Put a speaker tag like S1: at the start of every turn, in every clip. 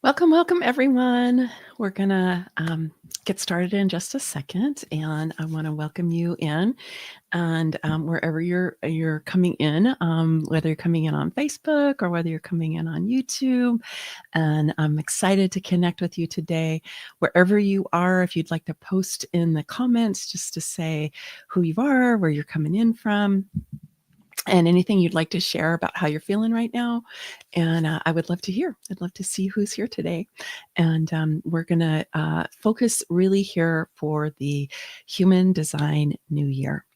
S1: Welcome, welcome, everyone. We're gonna get started in just a second, and I want to welcome you in. And wherever you're coming in, whether you're coming in on Facebook or whether you're coming in on YouTube, and I'm excited to connect with you today. Wherever you are, if you'd like to post in the comments just to say who you are, where you're coming in from, and anything you'd like to share about how you're feeling right now. And I would love to hear. I'd love to see who's here today. And we're going to focus really here for the Human Design New Year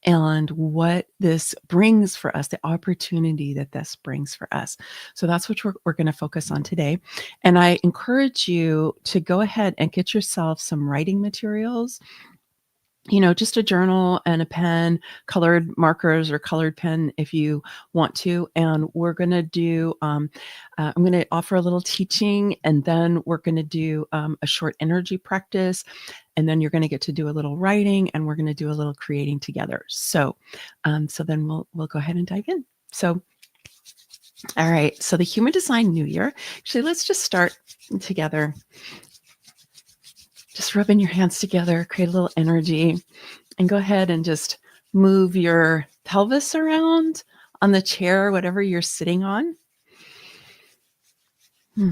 S1: and what this brings for us, the opportunity that this brings for us. So that's what we're going to focus on today. And I encourage you to go ahead and get yourself some writing materials, just a journal and a pen, colored markers or colored pen if you want to. And we're going to do, I'm going to offer a little teaching, and then we're going to do a short energy practice. And then you're going to get to do a little writing, and we're going to do a little creating together. So then we'll go ahead and dive in. So, all right. So the Human Design New Year, actually, let's just start together. Just rubbing your hands together, create a little energy, and go ahead and just move your pelvis around on the chair, whatever you're sitting on. So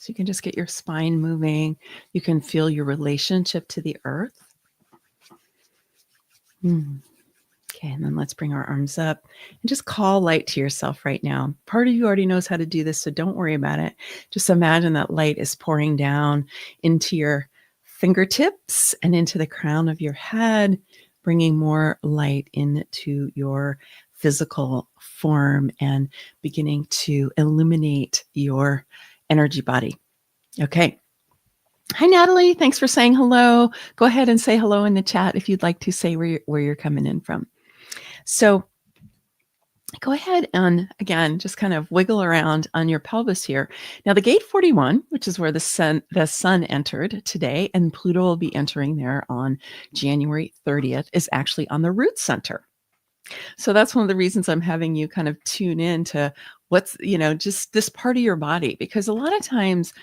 S1: you can just get your spine moving. You can feel your relationship to the earth. Okay, and then let's bring our arms up and just call light to yourself right now. Part of you already knows how to do this, so don't worry about it. Just imagine that light is pouring down into your fingertips and into the crown of your head, bringing more light into your physical form and beginning to illuminate your energy body. Okay. Hi, Natalie. Thanks for saying hello. Go ahead and say hello in the chat if you'd like to say where you're coming in from. So go ahead and, again, just kind of wiggle around on your pelvis here. Now, the gate 41, which is where the sun entered today, and Pluto will be entering there on January 30th, is actually on the root center. So that's one of the reasons I'm having you kind of tune in to what's, just this part of your body, because a lot of times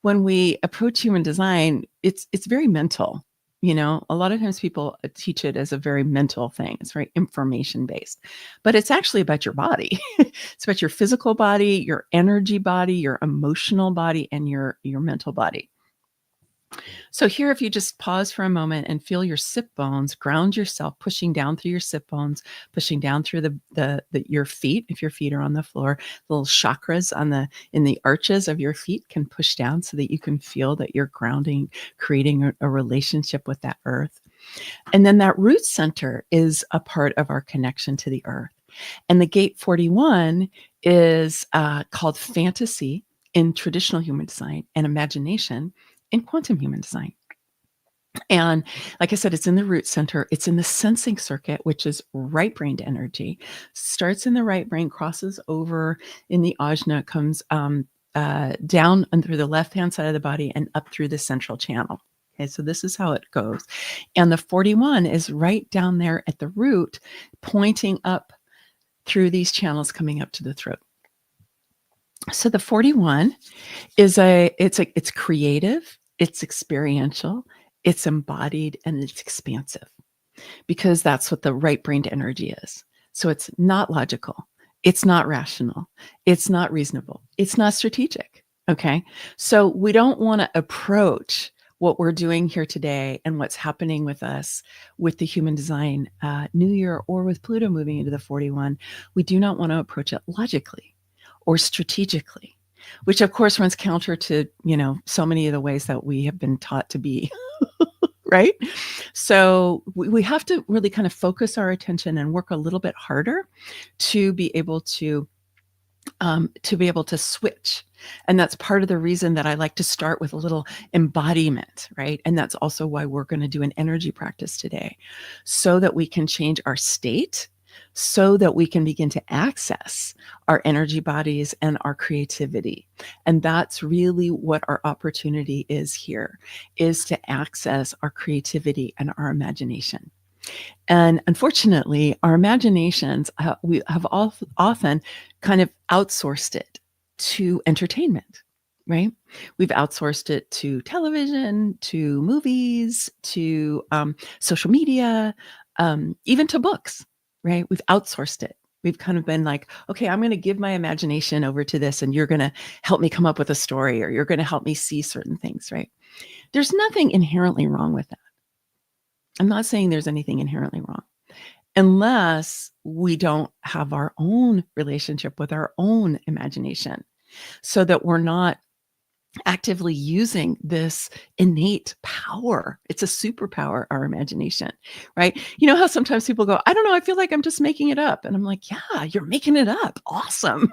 S1: when we approach human design, it's very mental. A lot of times people teach it as a very mental thing. It's very information based, but it's actually about your body. It's about your physical body, your energy body, your emotional body, and your mental body. So here, if you just pause for a moment and feel your sit bones, ground yourself, pushing down through your sit bones, pushing down through your feet. If your feet are on the floor, little chakras in the arches of your feet can push down so that you can feel that you're grounding, creating a relationship with that earth. And then that root center is a part of our connection to the earth. And the gate 41 is called fantasy in traditional human design and imagination in quantum human design. And like I said, it's in the root center. It's in the sensing circuit, which is right-brained energy. Starts in the right brain, crosses over in the ajna, comes down and through the left-hand side of the body and up through the central channel. Okay, so this is how it goes. And the 41 is right down there at the root, pointing up through these channels coming up to the throat. So the 41 is it's creative, it's experiential, it's embodied, and it's expansive, because that's what the right-brained energy is. So it's not logical, it's not rational, it's not reasonable, it's not strategic. Okay, so we don't want to approach what we're doing here today and what's happening with us with the Human Design New Year, or with Pluto moving into the 41. We do not want to approach it logically or strategically, which of course runs counter to, so many of the ways that we have been taught to be, right? So we have to really kind of focus our attention and work a little bit harder to be able to switch. And that's part of the reason that I like to start with a little embodiment, right? And that's also why we're going to do an energy practice today, so that we can change our state, so that we can begin to access our energy bodies and our creativity. And that's really what our opportunity is here, is to access our creativity and our imagination. And unfortunately, our imaginations, we have often kind of outsourced it to entertainment. right? We've outsourced it to television, to movies, to social media, even to books, right? We've outsourced it. We've kind of been like, okay, I'm going to give my imagination over to this, and you're going to help me come up with a story, or you're going to help me see certain things, right? There's nothing inherently wrong with that. I'm not saying there's anything inherently wrong, unless we don't have our own relationship with our own imagination, so that we're not actively using this innate power. It's a superpower, our imagination, right? You know how sometimes people go, I don't know, I feel like I'm just making it up. And I'm like, yeah, you're making it up. Awesome.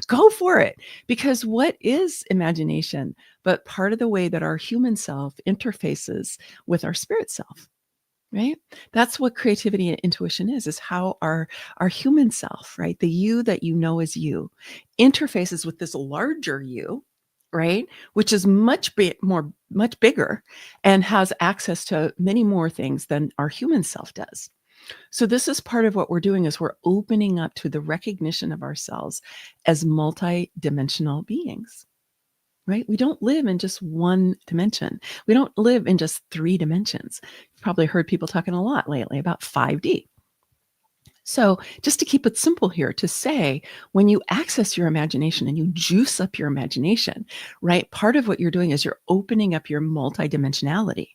S1: Go for it. Because what is imagination but part of the way that our human self interfaces with our spirit self? Right? That's what creativity and intuition is how our human self, right? The you that you know as you interfaces with this larger you, right? Which is much bigger and has access to many more things than our human self does. So this is part of what we're doing is we're opening up to the recognition of ourselves as multi-dimensional beings. Right? We don't live in just one dimension. We don't live in just 3 dimensions. You've probably heard people talking a lot lately about 5D. So, just to keep it simple here, to say when you access your imagination and you juice up your imagination, right? Part of what you're doing is you're opening up your multidimensionality.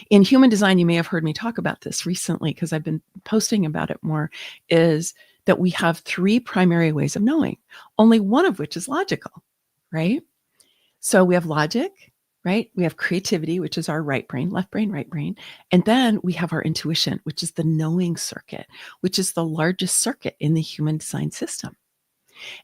S1: In human design, you may have heard me talk about this recently because I've been posting about it more, is that we have 3 primary ways of knowing, only one of which is logical, right? So we have logic, right? We have creativity, which is our right brain, left brain, right brain. And then we have our intuition, which is the knowing circuit, which is the largest circuit in the human design system.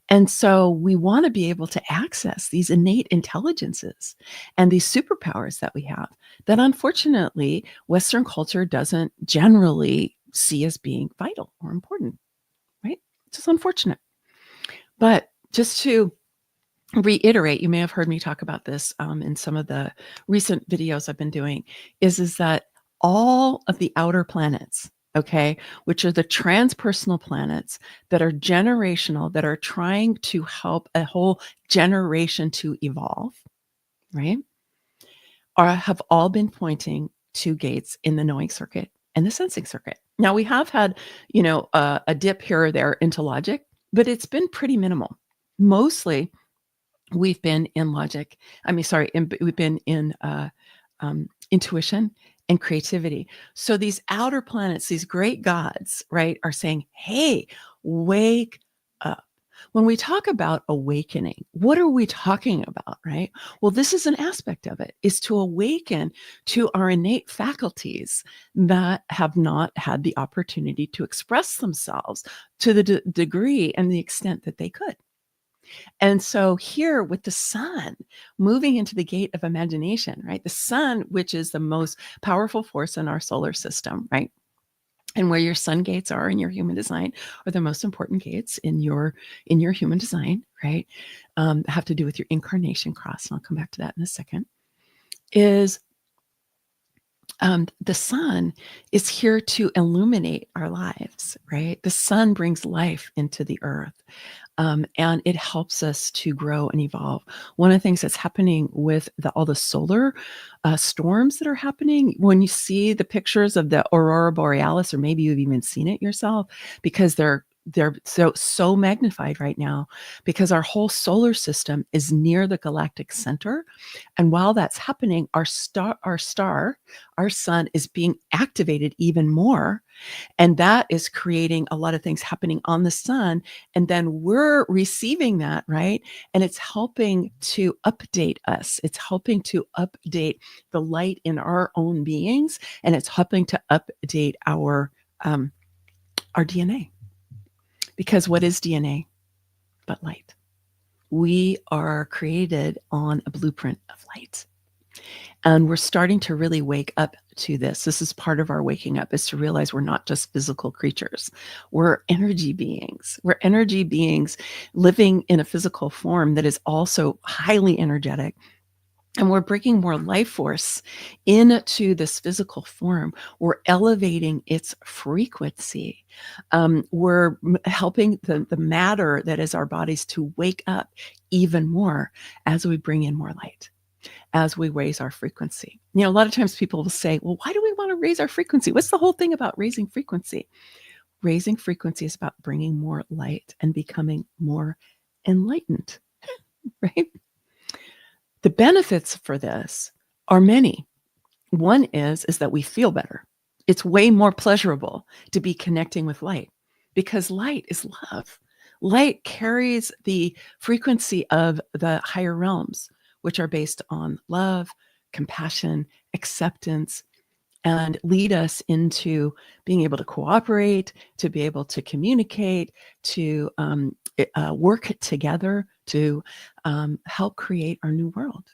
S1: And so we want to be able to access these innate intelligences and these superpowers that we have that unfortunately Western culture doesn't generally see as being vital or important, right? It's just unfortunate. But just to reiterate, you may have heard me talk about this in some of the recent videos I've been doing, is that all of the outer planets, okay, which are the transpersonal planets that are generational, that are trying to help a whole generation to evolve, right, have all been pointing to gates in the knowing circuit and the sensing circuit. Now we have had, a dip here or there into logic, but it's been pretty minimal. Mostly we've been in logic. We've been in intuition and creativity. So these outer planets, these great gods, right, are saying, hey, wake up. When we talk about awakening, what are we talking about, right? Well, this is an aspect of it, is to awaken to our innate faculties that have not had the opportunity to express themselves to the degree and the extent that they could. And so here with the sun moving into the gate of imagination, right? The sun, which is the most powerful force in our solar system, right? And where your sun gates are in your human design are the most important gates in your human design, right? Have to do with your incarnation cross, and I'll come back to that in a second. Is the sun is here to illuminate our lives, right? The sun brings life into the earth. And it helps us to grow and evolve. One of the things that's happening with all the solar storms that are happening, when you see the pictures of the aurora borealis, or maybe you've even seen it yourself, because they're so magnified right now, because our whole solar system is near the galactic center, and while that's happening, our sun is being activated even more. And that is creating a lot of things happening on the sun. And then we're receiving that, right? And it's helping to update us. It's helping to update the light in our own beings. And it's helping to update our DNA. Because what is DNA but light? We are created on a blueprint of light. And we're starting to really wake up to this. This is part of our waking up, is to realize we're not just physical creatures. We're energy beings. We're energy beings living in a physical form that is also highly energetic. And we're bringing more life force into this physical form. We're elevating its frequency. We're helping the matter that is our bodies to wake up even more as we bring in more light, as we raise our frequency. A lot of times people will say, well, why do we want to raise our frequency? What's the whole thing about raising frequency? Raising frequency is about bringing more light and becoming more enlightened, right? The benefits for this are many. One is that we feel better. It's way more pleasurable to be connecting with light because light is love. Light carries the frequency of the higher realms, which are based on love, compassion, acceptance, and lead us into being able to cooperate, to be able to communicate, to work together to help create our new world.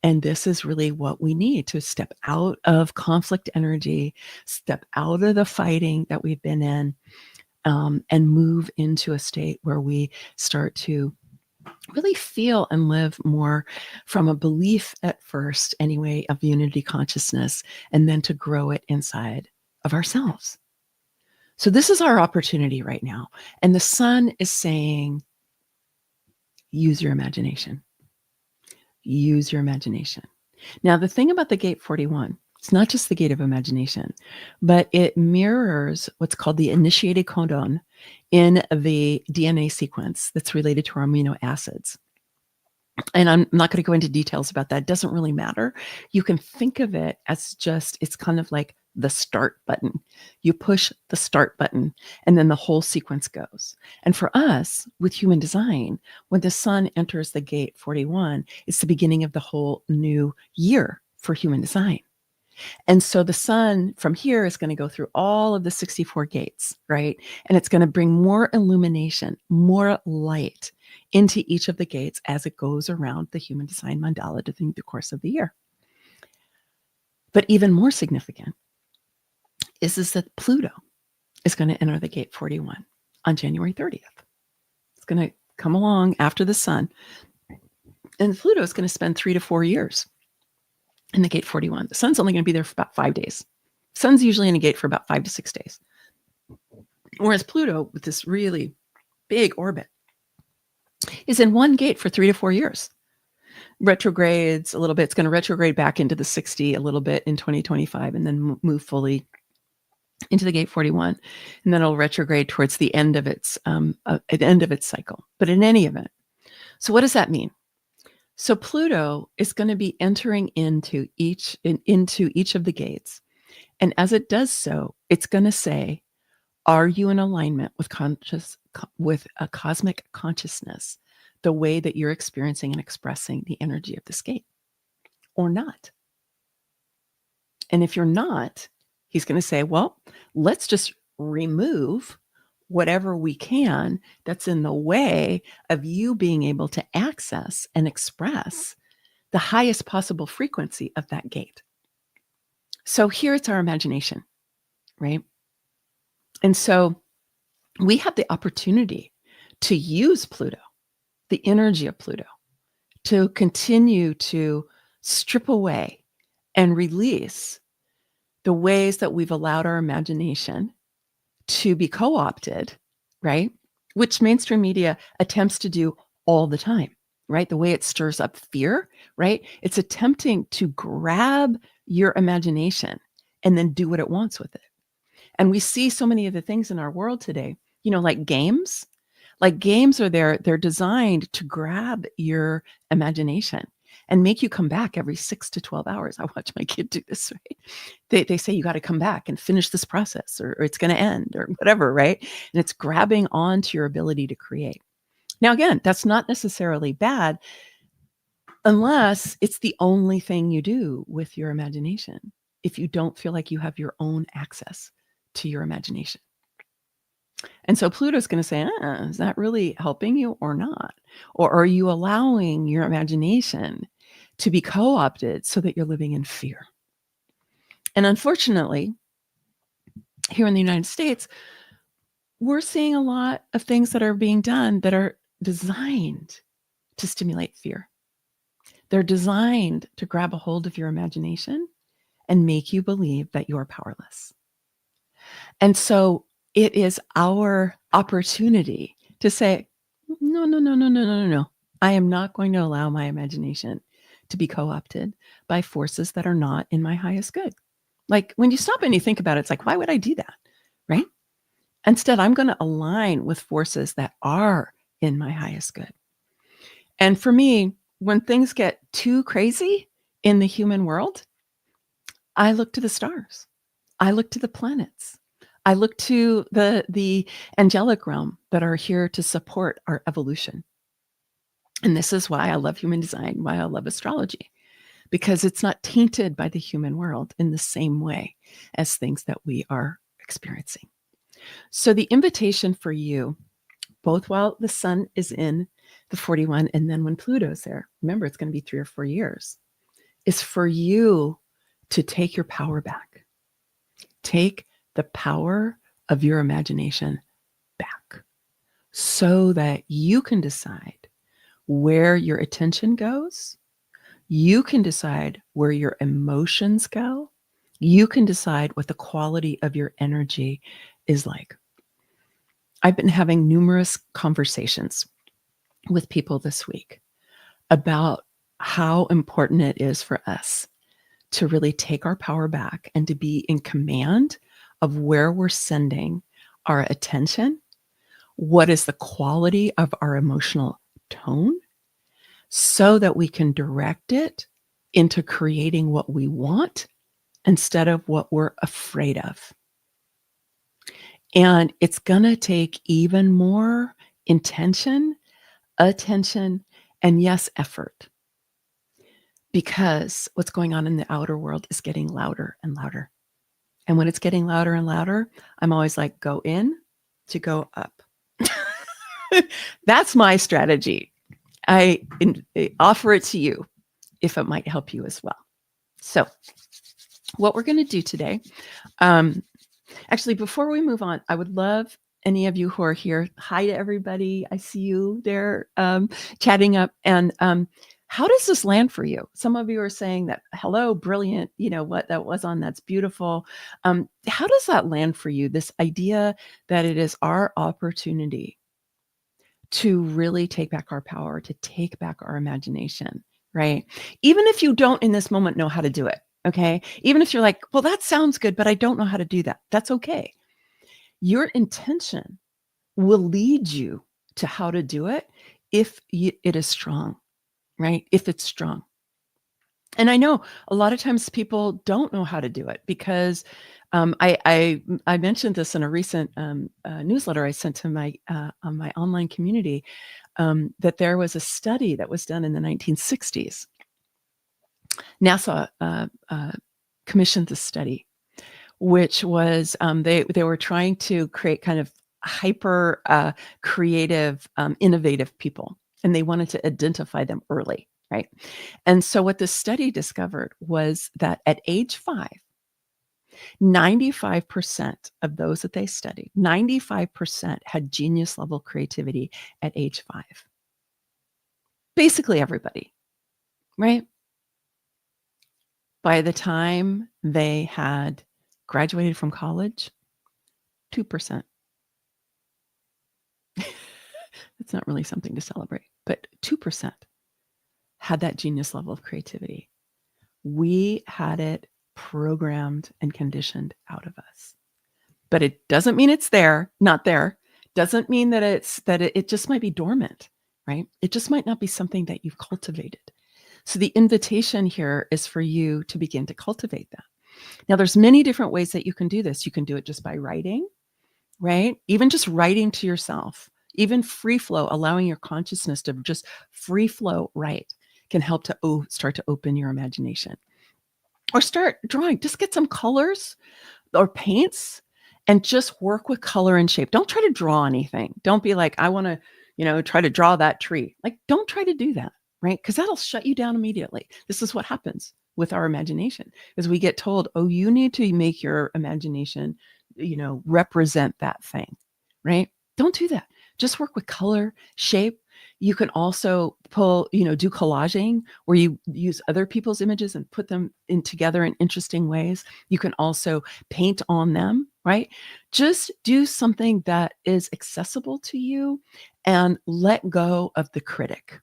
S1: And this is really what we need to step out of conflict energy, step out of the fighting that we've been in, and move into a state where we start to really feel and live more from a belief at first, anyway, of unity consciousness, and then to grow it inside of ourselves. So this is our opportunity right now. And the sun is saying, use your imagination. Use your imagination. Now, the thing about the gate 41, it's not just the gate of imagination, but it mirrors what's called the initiated codon in the DNA sequence that's related to our amino acids. And I'm not going to go into details about that. It doesn't really matter. You can think of it as just, it's kind of like the start button. You push the start button and then the whole sequence goes. And for us with human design, when the sun enters the gate 41, it's the beginning of the whole new year for human design. And so the sun from here is going to go through all of the 64 gates, right? And it's going to bring more illumination, more light into each of the gates as it goes around the human design mandala during the course of the year. But even more significant is that Pluto is going to enter the gate 41 on January 30th. It's going to come along after the sun. And Pluto is going to spend 3 to 4 years in the gate 41. The sun's only going to be there for about 5 days. Sun's usually in a gate for about 5 to 6 days. Whereas Pluto, with this really big orbit, is in one gate for 3 to 4 years. Retrogrades a little bit. It's going to retrograde back into the 60 a little bit in 2025 and then move fully into the gate 41. And then it'll retrograde towards the end of its cycle. But in any event, so what does that mean? So Pluto is going to be entering into each of the gates. And as it does so, it's going to say, are you in alignment with a cosmic consciousness, the way that you're experiencing and expressing the energy of this gate, or not? And if you're not, he's going to say, well, let's just remove whatever we can that's in the way of you being able to access and express the highest possible frequency of that gate. So here it's our imagination, right? And so we have the opportunity to use Pluto, the energy of Pluto, to continue to strip away and release the ways that we've allowed our imagination to be co-opted, right? Which mainstream media attempts to do all the time, right? The way it stirs up fear, right? It's attempting to grab your imagination and then do what it wants with it. And we see so many of the things in our world today, like games. Like games are they're designed to grab your imagination and make you come back every 6 to 12 hours. I watch my kid do this, right? They say you got to come back and finish this process or it's going to end or whatever, right? And it's grabbing onto your ability to create. Now, again, that's not necessarily bad unless it's the only thing you do with your imagination. If you don't feel like you have your own access to your imagination. And so Pluto's going to say, is that really helping you or not? Or are you allowing your imagination to be co-opted so that you're living in fear? And unfortunately, here in the United States, we're seeing a lot of things that are being done that are designed to stimulate fear. They're designed to grab a hold of your imagination and make you believe that you're powerless. And so it is our opportunity to say, no, no, no, no, no, no, no, no. I am not going to allow my imagination to be co-opted by forces that are not in my highest good. Like when you stop and you think about it, it's like, why would I do that? Right? Instead, I'm going to align with forces that are in my highest good. And for me, when things get too crazy in the human world, I look to the stars. I look to the planets. I look to the angelic realm that are here to support our evolution. And this is why I love human design, why I love astrology, because it's not tainted by the human world in the same way as things that we are experiencing. So the invitation for you, both while the sun is in the 41 and then when Pluto's there, remember it's going to be 3 or 4 years, is for you to take your power back. Take the power of your imagination back so that you can decide where your attention goes. You can decide where your emotions go. You can decide what the quality of your energy is like. I've been having numerous conversations with people this week about how important it is for us to really take our power back and to be in command of where we're sending our attention. What is the quality of our emotional tone so that we can direct it into creating what we want instead of what we're afraid of. And it's going to take even more intention, attention, and yes, effort. Because what's going on in the outer world is getting louder and louder. And when it's getting louder and louder, I'm always like, go in to go up. That's my strategy. I offer it to you if it might help you as well. So what we're going to do today, actually, before we move on, I would love any of you who are here. Hi to everybody. I see you there chatting up. And how does this land for you? Some of you are saying that, hello, brilliant, what that was on, that's beautiful. How does that land for you? This idea that it is our opportunity to really take back our power, to take back our imagination, right? Even if you don't in this moment know how to do it, okay? Even if you're like, well, that sounds good, but I don't know how to do that. That's okay. Your intention will lead you to how to do it if it is strong, right? If it's strong. And I know a lot of times people don't know how to do it because I mentioned this in a recent newsletter I sent to my on my online community that there was a study that was done in the 1960s. NASA commissioned this study, which was they were trying to create kind of hyper creative, innovative people, and they wanted to identify them early. Right. And so what this study discovered was that at age 5, 95% of those that they studied, 95% had genius level creativity at age 5. Basically everybody, right? By the time they had graduated from college, 2%. It's not really something to celebrate, but 2% had that genius level of creativity. We had it programmed and conditioned out of us. But it doesn't mean it's not there. Doesn't mean that it just might be dormant, right? It just might not be something that you've cultivated. So the invitation here is for you to begin to cultivate that. Now, there's many different ways that you can do this. You can do it just by writing, right? Even just writing to yourself, even free flow, allowing your consciousness to just free flow write can help to start to open your imagination. Or start drawing. Just get some colors or paints and just work with color and shape. Don't try to draw anything. Don't be like, I want to, try to draw that tree. Like, don't try to do that, right? Because that'll shut you down immediately. This is what happens with our imagination, is we get told, oh, you need to make your imagination, represent that thing, right? Don't do that. Just work with color, shape. You can also do collaging where you use other people's images and put them in together in interesting ways. You can also paint on them, right? Just do something that is accessible to you and let go of the critic.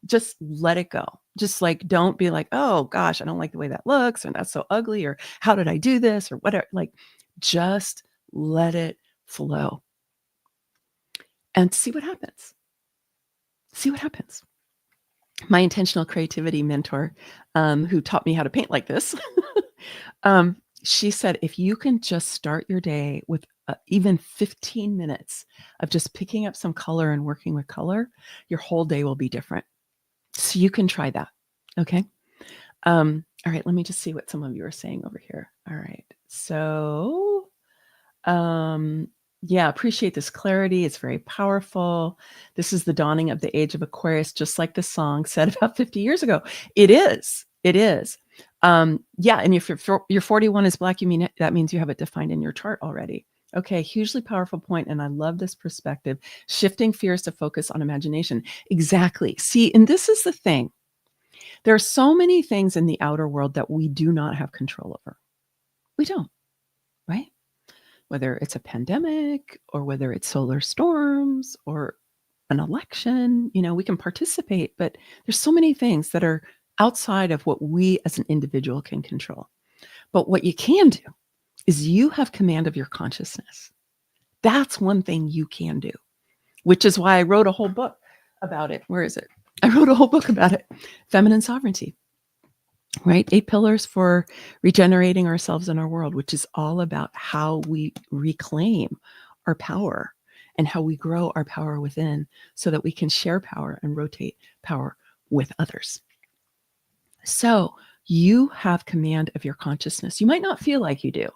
S1: Just let it go. Just like, don't be like, oh gosh, I don't like the way that looks, or that's so ugly, or how did I do this, or whatever. Like, just let it flow and see what happens. See what happens. My intentional creativity mentor, who taught me how to paint like this, she said, if you can just start your day with even 15 minutes of just picking up some color and working with color, your whole day will be different. So you can try that. Okay. All right. Let me just see what some of you are saying over here. All right. So, yeah, appreciate this clarity. It's very powerful. This is the dawning of the age of Aquarius, just like the song said about 50 years ago. It is. It is. Yeah. And if your 41 is black, that means you have it defined in your chart already. Okay. Hugely powerful point. And I love this perspective. Shifting fears to focus on imagination. Exactly. See, and this is the thing. There are so many things in the outer world that we do not have control over. We don't, right? Whether it's a pandemic or whether it's solar storms or an election, we can participate, but there's so many things that are outside of what we as an individual can control. But what you can do is you have command of your consciousness. That's one thing you can do, which is why I wrote a whole book about it. Where is it? I wrote a whole book about it. Feminine sovereignty. Right? 8 pillars for regenerating ourselves and our world, which is all about how we reclaim our power and how we grow our power within so that we can share power and rotate power with others. So you have command of your consciousness. You might not feel like you do.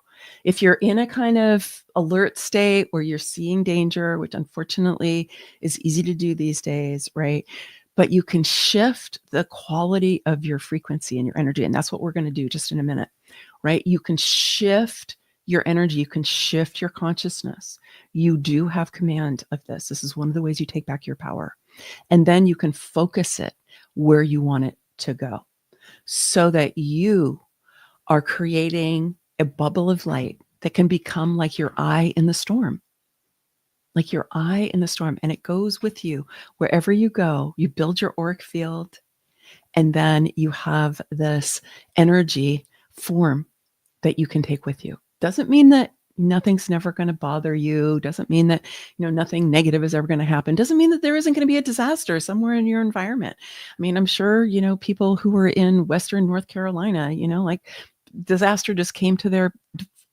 S1: If you're in a kind of alert state where you're seeing danger, which unfortunately is easy to do these days, right? But you can shift the quality of your frequency and your energy. And that's what we're going to do just in a minute, right? You can shift your energy. You can shift your consciousness. You do have command of this. This is one of the ways you take back your power. And then you can focus it where you want it to go so that you are creating a bubble of light that can become like your eye in the storm. Like your eye in the storm, and it goes with you wherever you go. You build your auric field, and then you have this energy form that you can take with you. Doesn't mean that nothing's never going to bother you. Doesn't mean that nothing negative is ever going to happen. Doesn't mean that there isn't going to be a disaster somewhere in your environment. I mean, I'm sure people who are in Western North Carolina, like disaster just came to their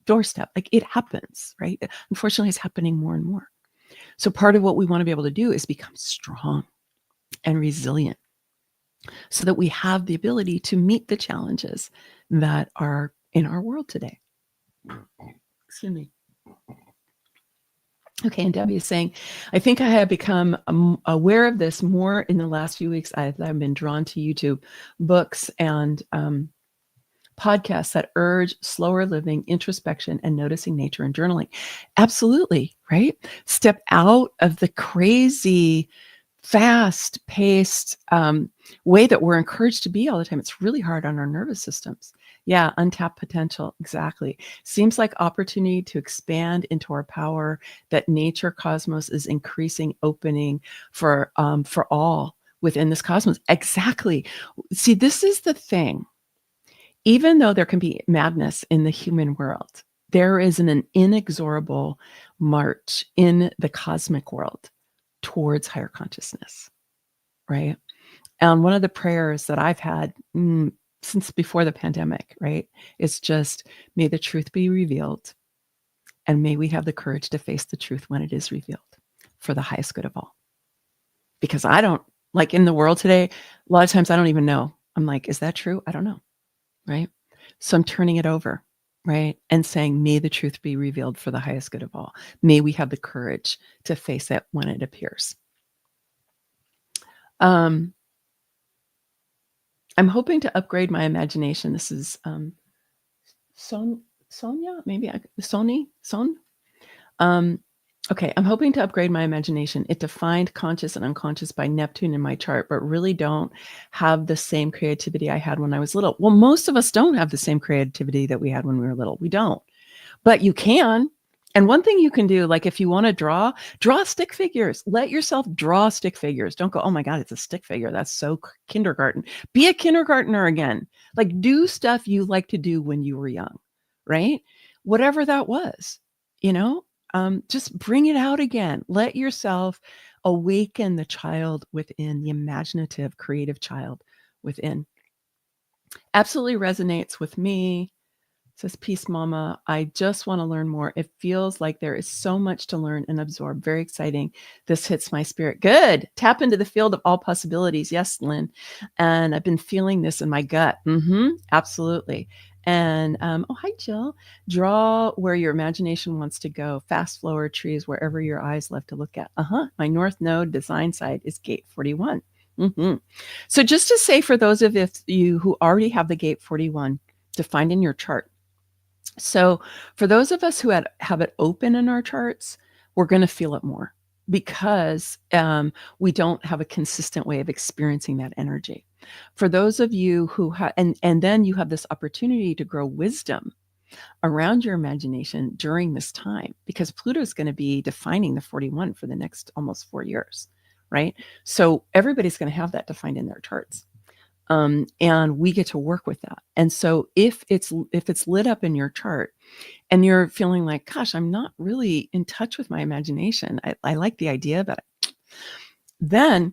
S1: doorstep. Like, it happens, right? Unfortunately, it's happening more and more. So part of what we want to be able to do is become strong and resilient so that we have the ability to meet the challenges that are in our world today. Excuse me. Okay, and Debbie is saying, I think I have become aware of this more in the last few weeks. I've been drawn to YouTube, books, and podcasts that urge slower living, introspection, and noticing nature and journaling. Absolutely, right? Step out of the crazy, fast-paced way that we're encouraged to be all the time. It's really hard on our nervous systems. Yeah, untapped potential, exactly. Seems like opportunity to expand into our power that nature cosmos is increasing, opening for all within this cosmos. Exactly. See, this is the thing. Even though there can be madness in the human world, there is an inexorable march in the cosmic world towards higher consciousness, right? And one of the prayers that I've had since before the pandemic, right, is just, may the truth be revealed, and may we have the courage to face the truth when it is revealed for the highest good of all. Because I don't, like in the world today, a lot of times I don't even know. I'm like, is that true? I don't know. Right? So I'm turning it over, right? And saying, may the truth be revealed for the highest good of all. May we have the courage to face it when it appears. I'm hoping to upgrade my imagination. This is Sonia, maybe Son. Okay, I'm hoping to upgrade my imagination. It defined conscious and unconscious by Neptune in my chart, but really don't have the same creativity I had when I was little. Well, most of us don't have the same creativity that we had when we were little. We don't. But you can. And one thing you can do, like if you want to draw stick figures. Let yourself draw stick figures. Don't go, oh my God, it's a stick figure. That's so kindergarten. Be a kindergartner again. Like do stuff you like to do when you were young, right? Whatever that was, you know, just bring it out again. Let yourself awaken the child within, the imaginative, creative child within. Absolutely resonates with me. Says, peace, mama. I just want to learn more. It feels like there is so much to learn and absorb. Very exciting. This hits my spirit. Good. Tap into the field of all possibilities. Yes, Lynn. And I've been feeling this in my gut. Absolutely. And oh, hi, Jill. Draw where your imagination wants to go. Fast flower trees, wherever your eyes love to look at. My North Node design site is gate 41. So just to say, for those of you who already have the gate 41 defined in your chart, so for those of us who have it open in our charts, we're going to feel it more because we don't have a consistent way of experiencing that energy. For those of you who have, and then you have this opportunity to grow wisdom around your imagination during this time, because Pluto is going to be defining the 41 for the next almost 4 years, right? So everybody's going to have that defined in their charts. And we get to work with that. And so if it's lit up in your chart and you're feeling like, gosh, I'm not really in touch with my imagination. I like the idea, but then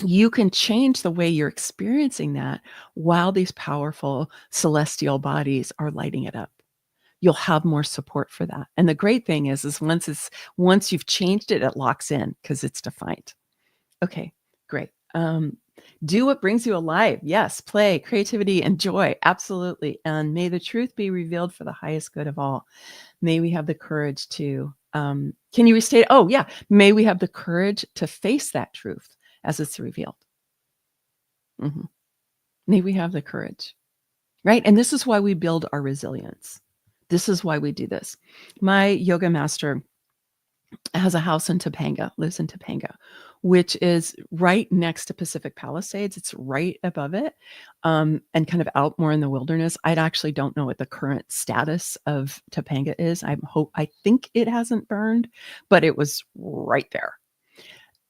S1: you can change the way you're experiencing that while these powerful celestial bodies are lighting it up. You'll have more support for that. And the great thing is once you've changed it, it locks in because it's defined. Okay, great. Do what brings you alive. Yes, play, creativity, and joy. Absolutely. And may the truth be revealed for the highest good of all. May we have the courage to, can you restate? Oh, yeah. May we have the courage to face that truth as it's revealed. May we have the courage, right? And this is why we build our resilience. This is why we do this. My yoga master has a house in Topanga, lives in Topanga, which is right next to Pacific Palisades. It's right above it, and kind of out more in the wilderness. I actually don't know what the current status of Topanga is. I think it hasn't burned, but it was right there.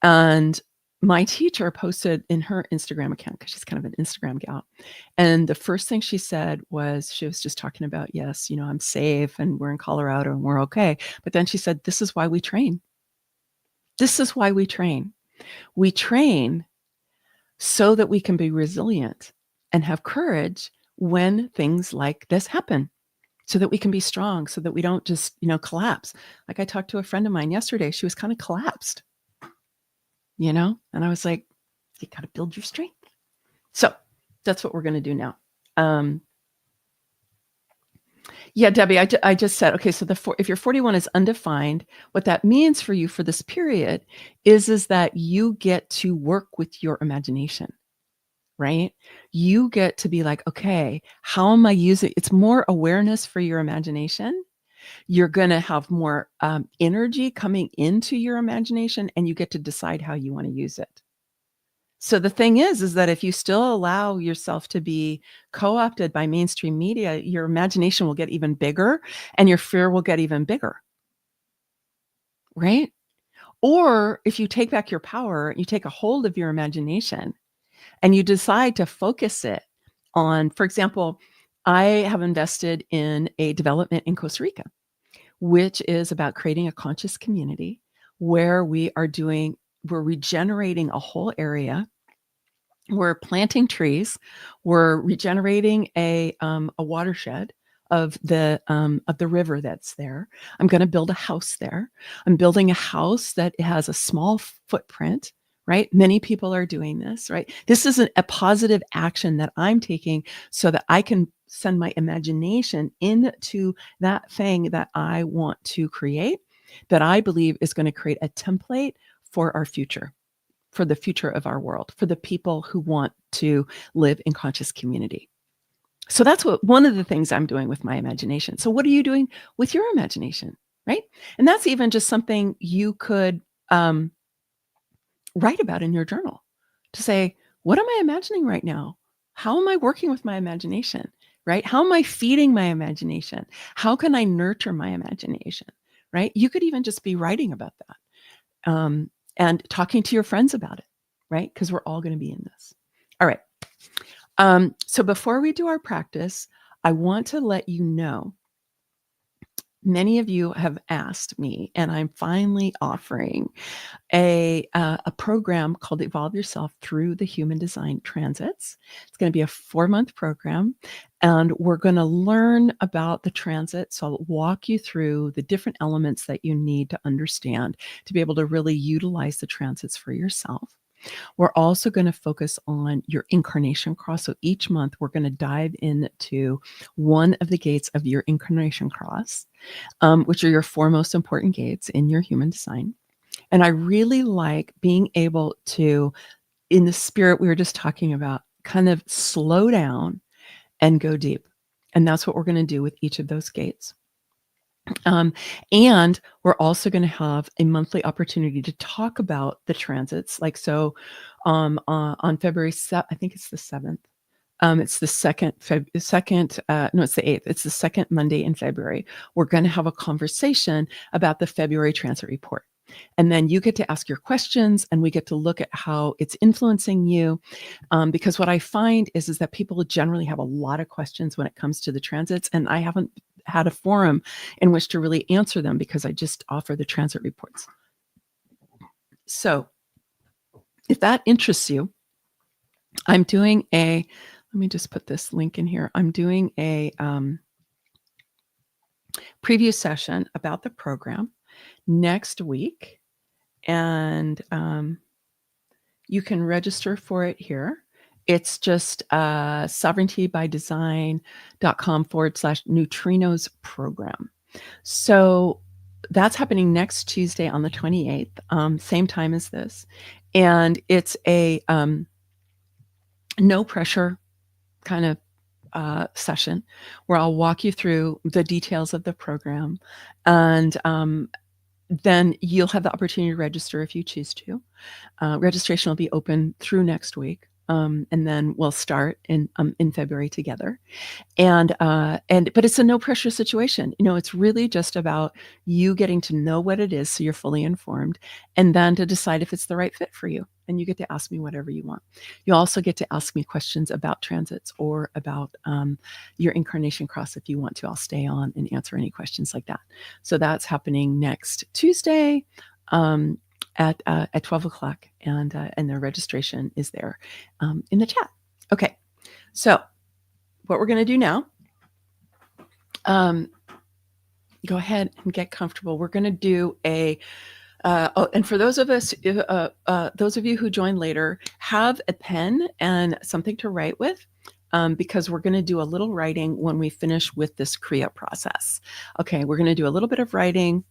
S1: And my teacher posted in her Instagram account, because she's kind of an Instagram gal. And the first thing she said was, she was just talking about, yes, I'm safe and we're in Colorado and we're okay. But then she said, this is why we train. This is why we train. We train so that we can be resilient and have courage when things like this happen, so that we can be strong, so that we don't just, collapse. Like I talked to a friend of mine yesterday, she was kind of collapsed. And I was like, you got to build your strength. So that's what we're going to do now. Yeah, Debbie, I just said, okay, so if your 41 is undefined, what that means for you for this period is that you get to work with your imagination, right? You get to be like, okay, how am I using? It's more awareness for your imagination. You're going to have more energy coming into your imagination, and you get to decide how you want to use it. So the thing is that if you still allow yourself to be co-opted by mainstream media, your imagination will get even bigger and your fear will get even bigger, right? Or if you take back your power, you take a hold of your imagination and you decide to focus it on, for example, I have invested in a development in Costa Rica, which is about creating a conscious community where we're regenerating a whole area. We're planting trees. We're regenerating a watershed of the river that's there. I'm going to build a house there. I'm building a house that has a small footprint, right? Many people are doing this, right? This is a positive action that I'm taking so that I can send my imagination into that thing that I want to create, that I believe is going to create a template for our future, for the future of our world, for the people who want to live in conscious community. So that's one of the things I'm doing with my imagination. So what are you doing with your imagination? right? And that's even just something you could write about in your journal to say, what am I imagining right now? How am I working with my imagination? Right? How am I feeding my imagination? How can I nurture my imagination? Right? You could even just be writing about that and talking to your friends about it, right? Because we're all going to be in this. All right. So before we do our practice, I want to let you know many of you have asked me, and I'm finally offering a program called Evolve Yourself Through the Human Design Transits. It's going to be a 4-month program, and we're going to learn about the transit. So I'll walk you through the different elements that you need to understand to be able to really utilize the transits for yourself. We're also going to focus on your incarnation cross. So each month, we're going to dive into one of the gates of your incarnation cross, which are your 4 most important gates in your human design. And I really like being able to, in the spirit we were just talking about, kind of slow down and go deep. And that's what we're going to do with each of those gates. And we're also going to have a monthly opportunity to talk about the transits. Like, so on February 7th, I think it's the 7th. It's the it's the 8th. It's the second Monday in February. We're going to have a conversation about the February transit report. And then you get to ask your questions and we get to look at how it's influencing you. Because what I find is that people generally have a lot of questions when it comes to the transits. And I haven't had a forum in which to really answer them because I just offer the transit reports. So if that interests you, I'm doing let me just put this link in here. I'm doing a preview session about the program next week. And you can register for it here. It's just sovereigntybydesign.com/neutrinos program. So that's happening next Tuesday on the 28th, same time as this. And it's a no pressure kind of session where I'll walk you through the details of the program. And then you'll have the opportunity to register if you choose to. Registration will be open through next week. And then we'll start in February together. But it's a no pressure situation. It's really just about you getting to know what it is so you're fully informed, and then to decide if it's the right fit for you. And you get to ask me whatever you want. You also get to ask me questions about transits or about your incarnation cross if you want to. I'll stay on and answer any questions like that. So that's happening next Tuesday at 12 o'clock, and the registration is there in the chat. Okay, so what we're going to do now, go ahead and get comfortable. We're going to do and for those of you who join later, have a pen and something to write with, because we're going to do a little writing when we finish with this Kriya process. Okay, we're going to do a little bit of writing,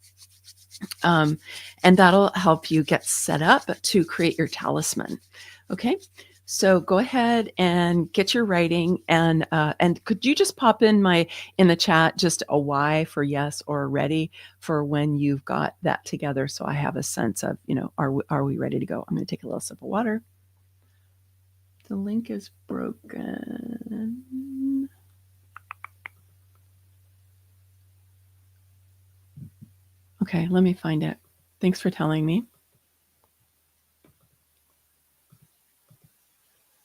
S1: and that'll help you get set up to create your talisman. Okay. So go ahead and get your writing, and could you just pop in the chat just a Y for yes or ready for when you've got that together, so I have a sense of, are we ready to go? I'm going to take a little sip of water. The link is broken. Okay, let me find it. Thanks for telling me.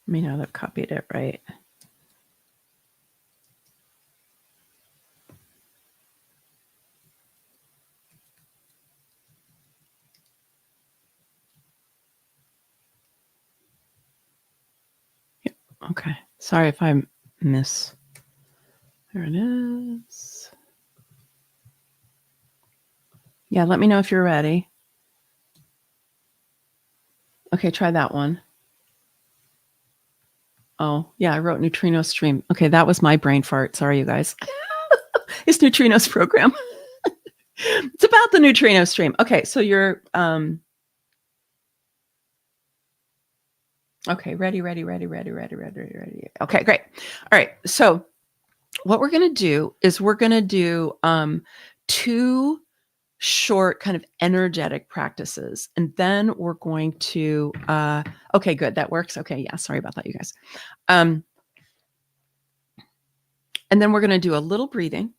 S1: Let me know that I've copied it right. Yep. Okay. Sorry if I miss. There it is. Yeah, let me know if you're ready. Okay, try that one. Oh, yeah, I wrote neutrino stream. Okay, that was my brain fart. Sorry, you guys. It's Neutrino's program. It's about the neutrino stream. Okay, so you're okay, ready. Okay, great. All right, so what we're going to do is we're going to do 2 short kind of energetic practices. And then we're going to, okay, good. That works. Okay. Yeah. Sorry about that, you guys. And then we're going to do a little breathing,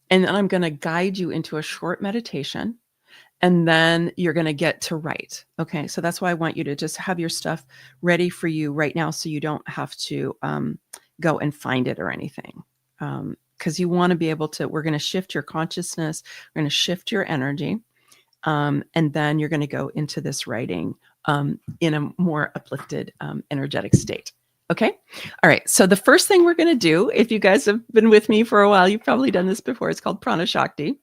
S1: and then I'm going to guide you into a short meditation. And then you're going to get to write. Okay. So that's why I want you to just have your stuff ready for you right now, so you don't have to go and find it or anything. Because you want to be able to, we're going to shift your consciousness, we're going to shift your energy. And then you're going to go into this writing in a more uplifted, energetic state. Okay. All right. So the first thing we're going to do, if you guys have been with me for a while, you've probably done this before. It's called Prana Shakti.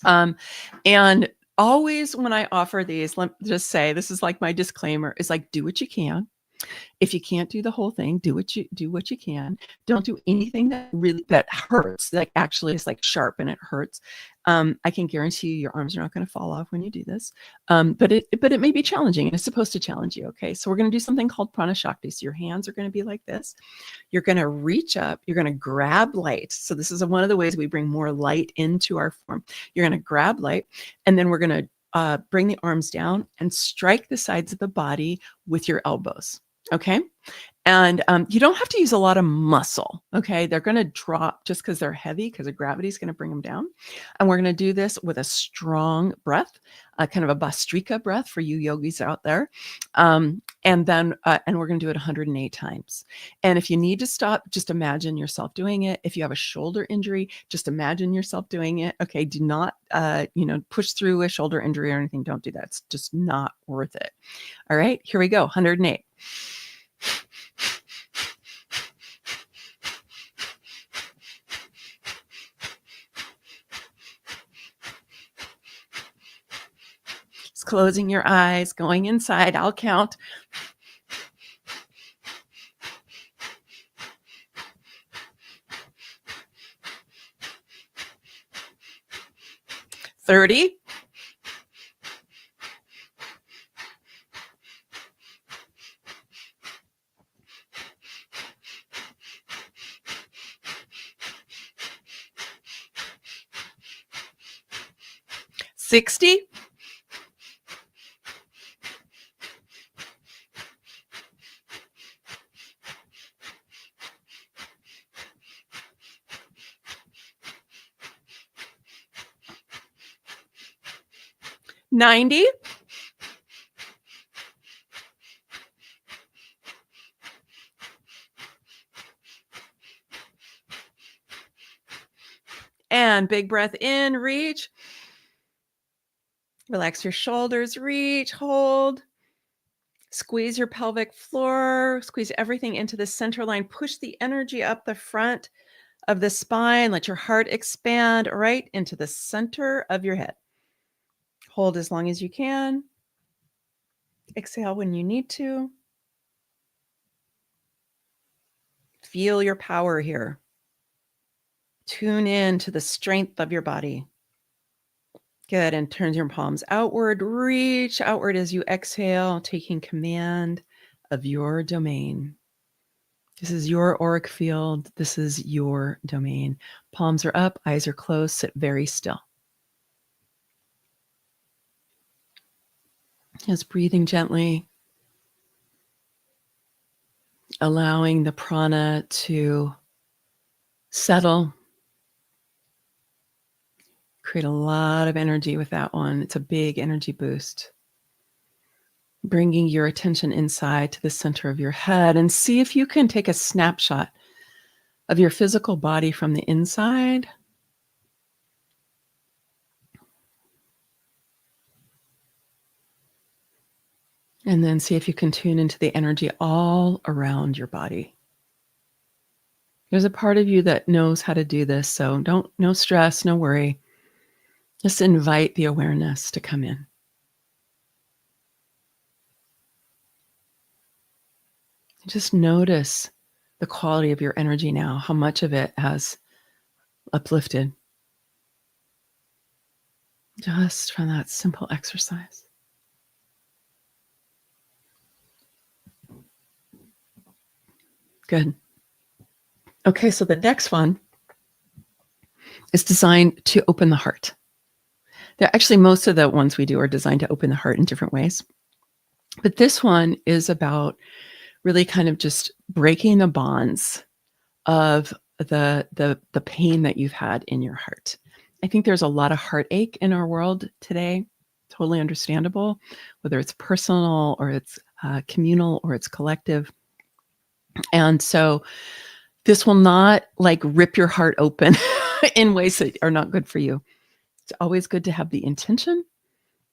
S1: And always when I offer these, let me just say, this is like my disclaimer, is like, do what you can. If you can't do the whole thing, do what you can. Don't do anything that hurts, like actually is like sharp and it hurts. I can guarantee you your arms are not going to fall off when you do this. But it may be challenging, and it's supposed to challenge you. Okay. So we're going to do something called Prana Shakti. So your hands are going to be like this. You're going to reach up, you're going to grab light. So this is one of the ways we bring more light into our form. You're going to grab light, and then we're going to bring the arms down and strike the sides of the body with your elbows. Okay. And you don't have to use a lot of muscle. Okay. They're going to drop just because they're heavy, because of gravity is going to bring them down. And we're going to do this with a strong breath, kind of a Bastrika breath for you yogis out there. And then, and we're going to do it 108 times. And if you need to stop, just imagine yourself doing it. If you have a shoulder injury, just imagine yourself doing it. Okay. Do not, push through a shoulder injury or anything. Don't do that. It's just not worth it. All right, here we go. 108. Just closing your eyes, going inside. I'll count. 30. 60. 90. 'And big breath in, reach. Relax your shoulders, reach, hold. Squeeze your pelvic floor, squeeze everything into the center line. Push the energy up the front of the spine. Let your heart expand right into the center of your head. Hold as long as you can. Exhale when you need to. Feel your power here. Tune in to the strength of your body. Good. And turn your palms outward. Reach outward as you exhale, taking command of your domain. This is your auric field. This is your domain. Palms are up, eyes are closed. Sit very still. Just breathing gently, allowing the prana to settle. Create a lot of energy with that one. It's a big energy boost. Bringing your attention inside to the center of your head, and see if you can take a snapshot of your physical body from the inside. And then see if you can tune into the energy all around your body. There's a part of you that knows how to do this, so no stress, no worry. Just invite the awareness to come in. Just notice the quality of your energy now, how much of it has uplifted just from that simple exercise. Good. Okay, so the next one is designed to open the heart. Actually, most of the ones we do are designed to open the heart in different ways. But this one is about really kind of just breaking the bonds of the pain that you've had in your heart. I think there's a lot of heartache in our world today. Totally understandable, whether it's personal or it's communal or it's collective. And so this will not like rip your heart open in ways that are not good for you. It's always good to have the intention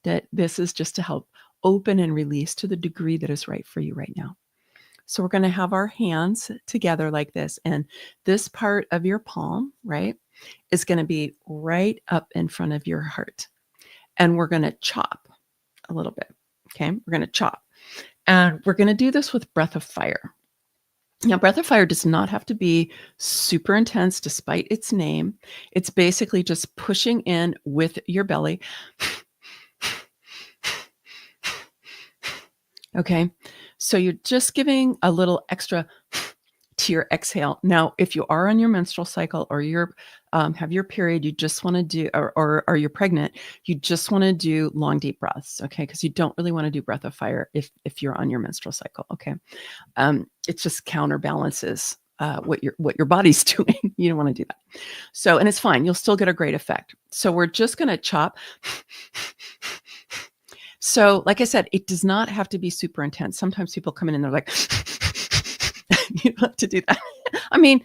S1: that this is just to help open and release to the degree that is right for you right now. So we're going to have our hands together like this. And this part of your palm, right, is going to be right up in front of your heart. And we're going to chop a little bit. Okay. We're going to chop. And we're going to do this with breath of fire. Now, breath of fire does not have to be super intense despite its name. It's basically just pushing in with your belly. Okay. So you're just giving a little extra to your exhale. Now, if you are on your menstrual cycle or you're have your period, you just want to do, or you're pregnant, you just want to do long, deep breaths. Okay. Because you don't really want to do breath of fire if you're on your menstrual cycle. Okay. It just counterbalances what your body's doing. You don't want to do that. So, and it's fine. You'll still get a great effect. So we're just going to chop. So, like I said, it does not have to be super intense. Sometimes people come in and they're like, you don't have to do that. I mean,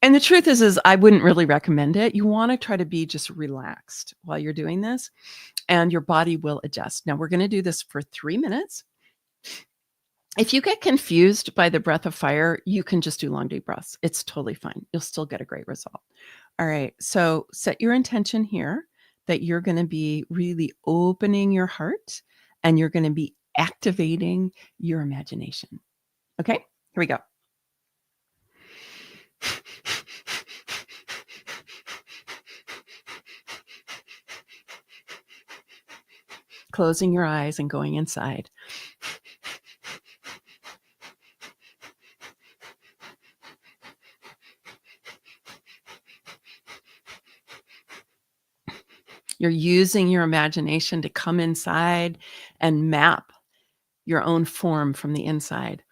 S1: and the truth is I wouldn't really recommend it. You want to try to be just relaxed while you're doing this, and your body will adjust. Now, we're going to do this for 3 minutes. If you get confused by the breath of fire, you can just do long, deep breaths. It's totally fine. You'll still get a great result. All right. So set your intention here that you're going to be really opening your heart and you're going to be activating your imagination. Okay, here we go. Closing your eyes and going inside. You're using your imagination to come inside and map your own form from the inside.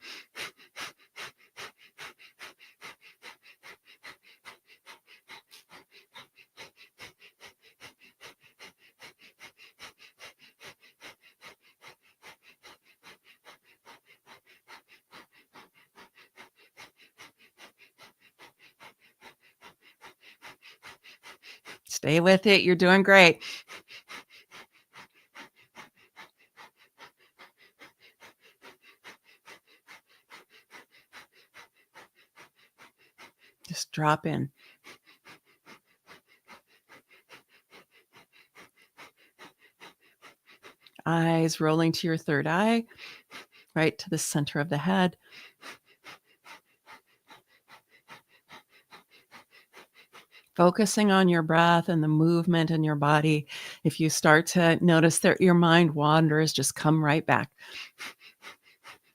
S1: Stay with it. You're doing great. Just drop in. Eyes rolling to your third eye, right to the center of the head. Focusing on your breath and the movement in your body. If you start to notice that your mind wanders, just come right back.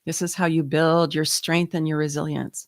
S1: This is how you build your strength and your resilience.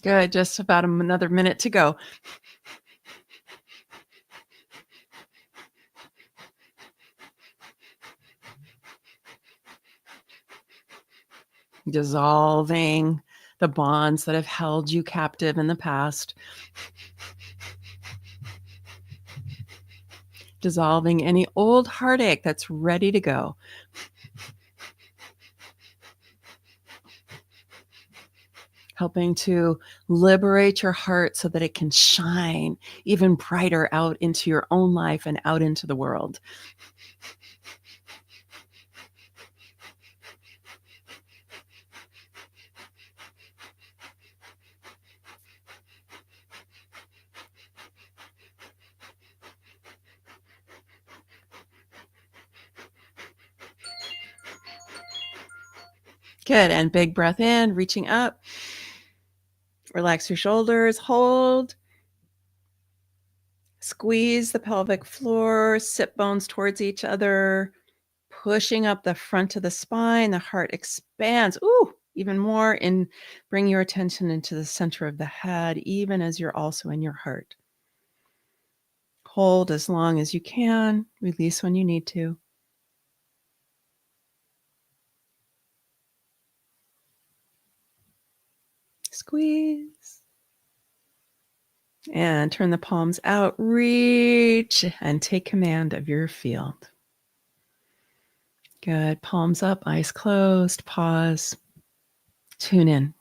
S1: Good. Just about another minute to go. Dissolving the bonds that have held you captive in the past. Dissolving any old heartache that's ready to go. Helping to liberate your heart so that it can shine even brighter out into your own life and out into the world. Good. And big breath in, reaching up. Relax your shoulders. Hold. Squeeze the pelvic floor, sit bones towards each other, pushing up the front of the spine. The heart expands. Ooh, even more. And bring your attention into the center of the head, even as you're also in your heart. Hold as long as you can. Release when you need to. Squeeze. And turn the palms out. Reach and take command of your field. Good. Palms up, eyes closed. Pause. Tune in.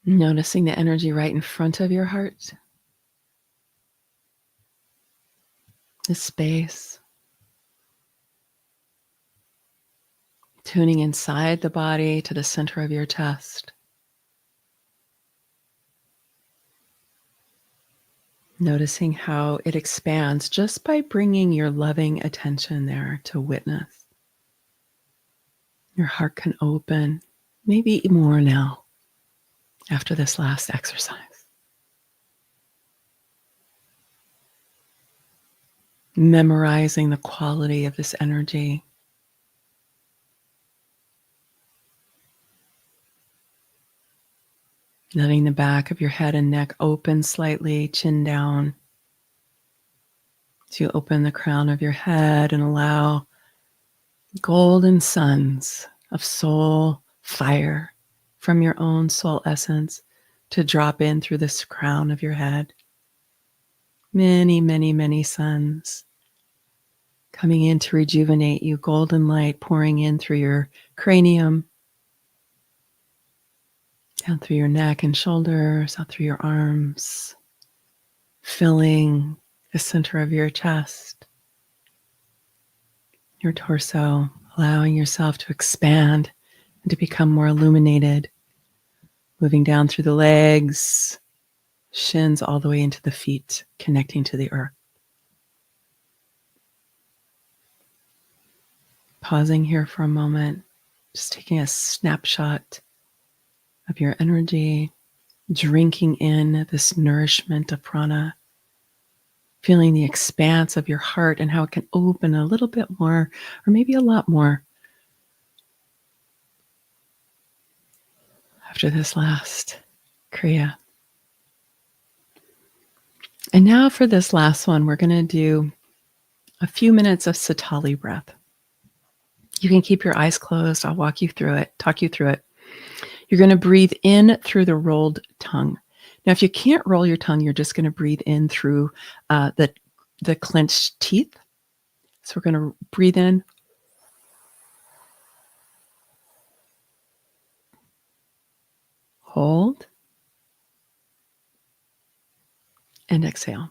S1: Noticing the energy right in front of your heart. The space. Tuning inside the body to the center of your chest. Noticing how it expands just by bringing your loving attention there to witness. Your heart can open, maybe more now after this last exercise. Memorizing the quality of this energy. Letting the back of your head and neck open slightly, chin down. So you open the crown of your head and allow golden suns of soul fire from your own soul essence to drop in through this crown of your head. Many, many, many suns coming in to rejuvenate you. Golden light pouring in through your cranium, down through your neck and shoulders, out through your arms, filling the center of your chest, your torso, allowing yourself to expand and to become more illuminated, moving down through the legs, shins all the way into the feet, connecting to the earth. Pausing here for a moment, just taking a snapshot of your energy, drinking in this nourishment of prana, feeling the expanse of your heart and how it can open a little bit more, or maybe a lot more, after this last kriya. And now for this last one, we're going to do a few minutes of Satali breath. You can keep your eyes closed. I'll talk you through it. You're going to breathe in through the rolled tongue. Now, if you can't roll your tongue, you're just going to breathe in through the clenched teeth. So we're going to breathe in. Hold. And exhale.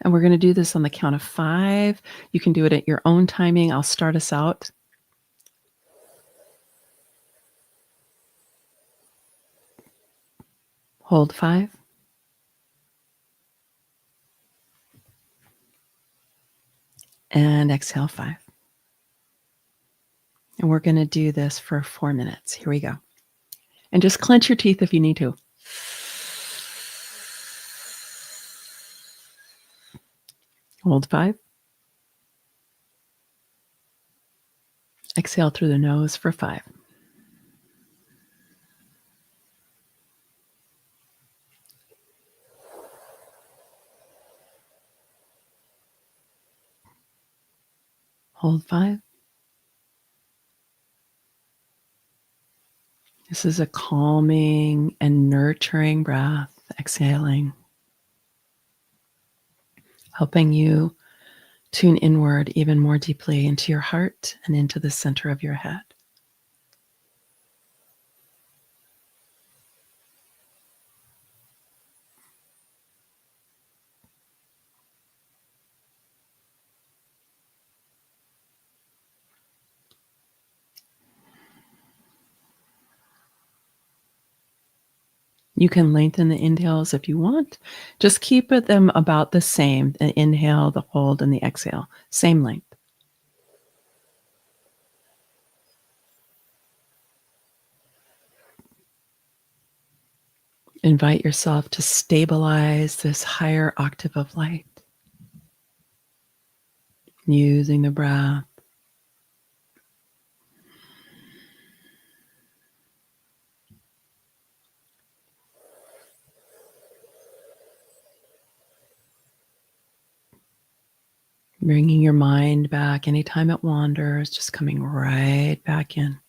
S1: And we're going to do this on the count of 5. You can do it at your own timing. I'll start us out. Hold 5. And exhale 5. And we're going to do this for 4 minutes. Here we go. And just clench your teeth if you need to. Hold 5. Exhale through the nose for 5. Hold 5. This is a calming and nurturing breath, exhaling, helping you tune inward even more deeply into your heart and into the center of your head. You can lengthen the inhales if you want. Just keep them about the same. The inhale, the hold, and the exhale. Same length. Invite yourself to stabilize this higher octave of light using the breath. Bringing your mind back anytime it wanders, just coming right back in.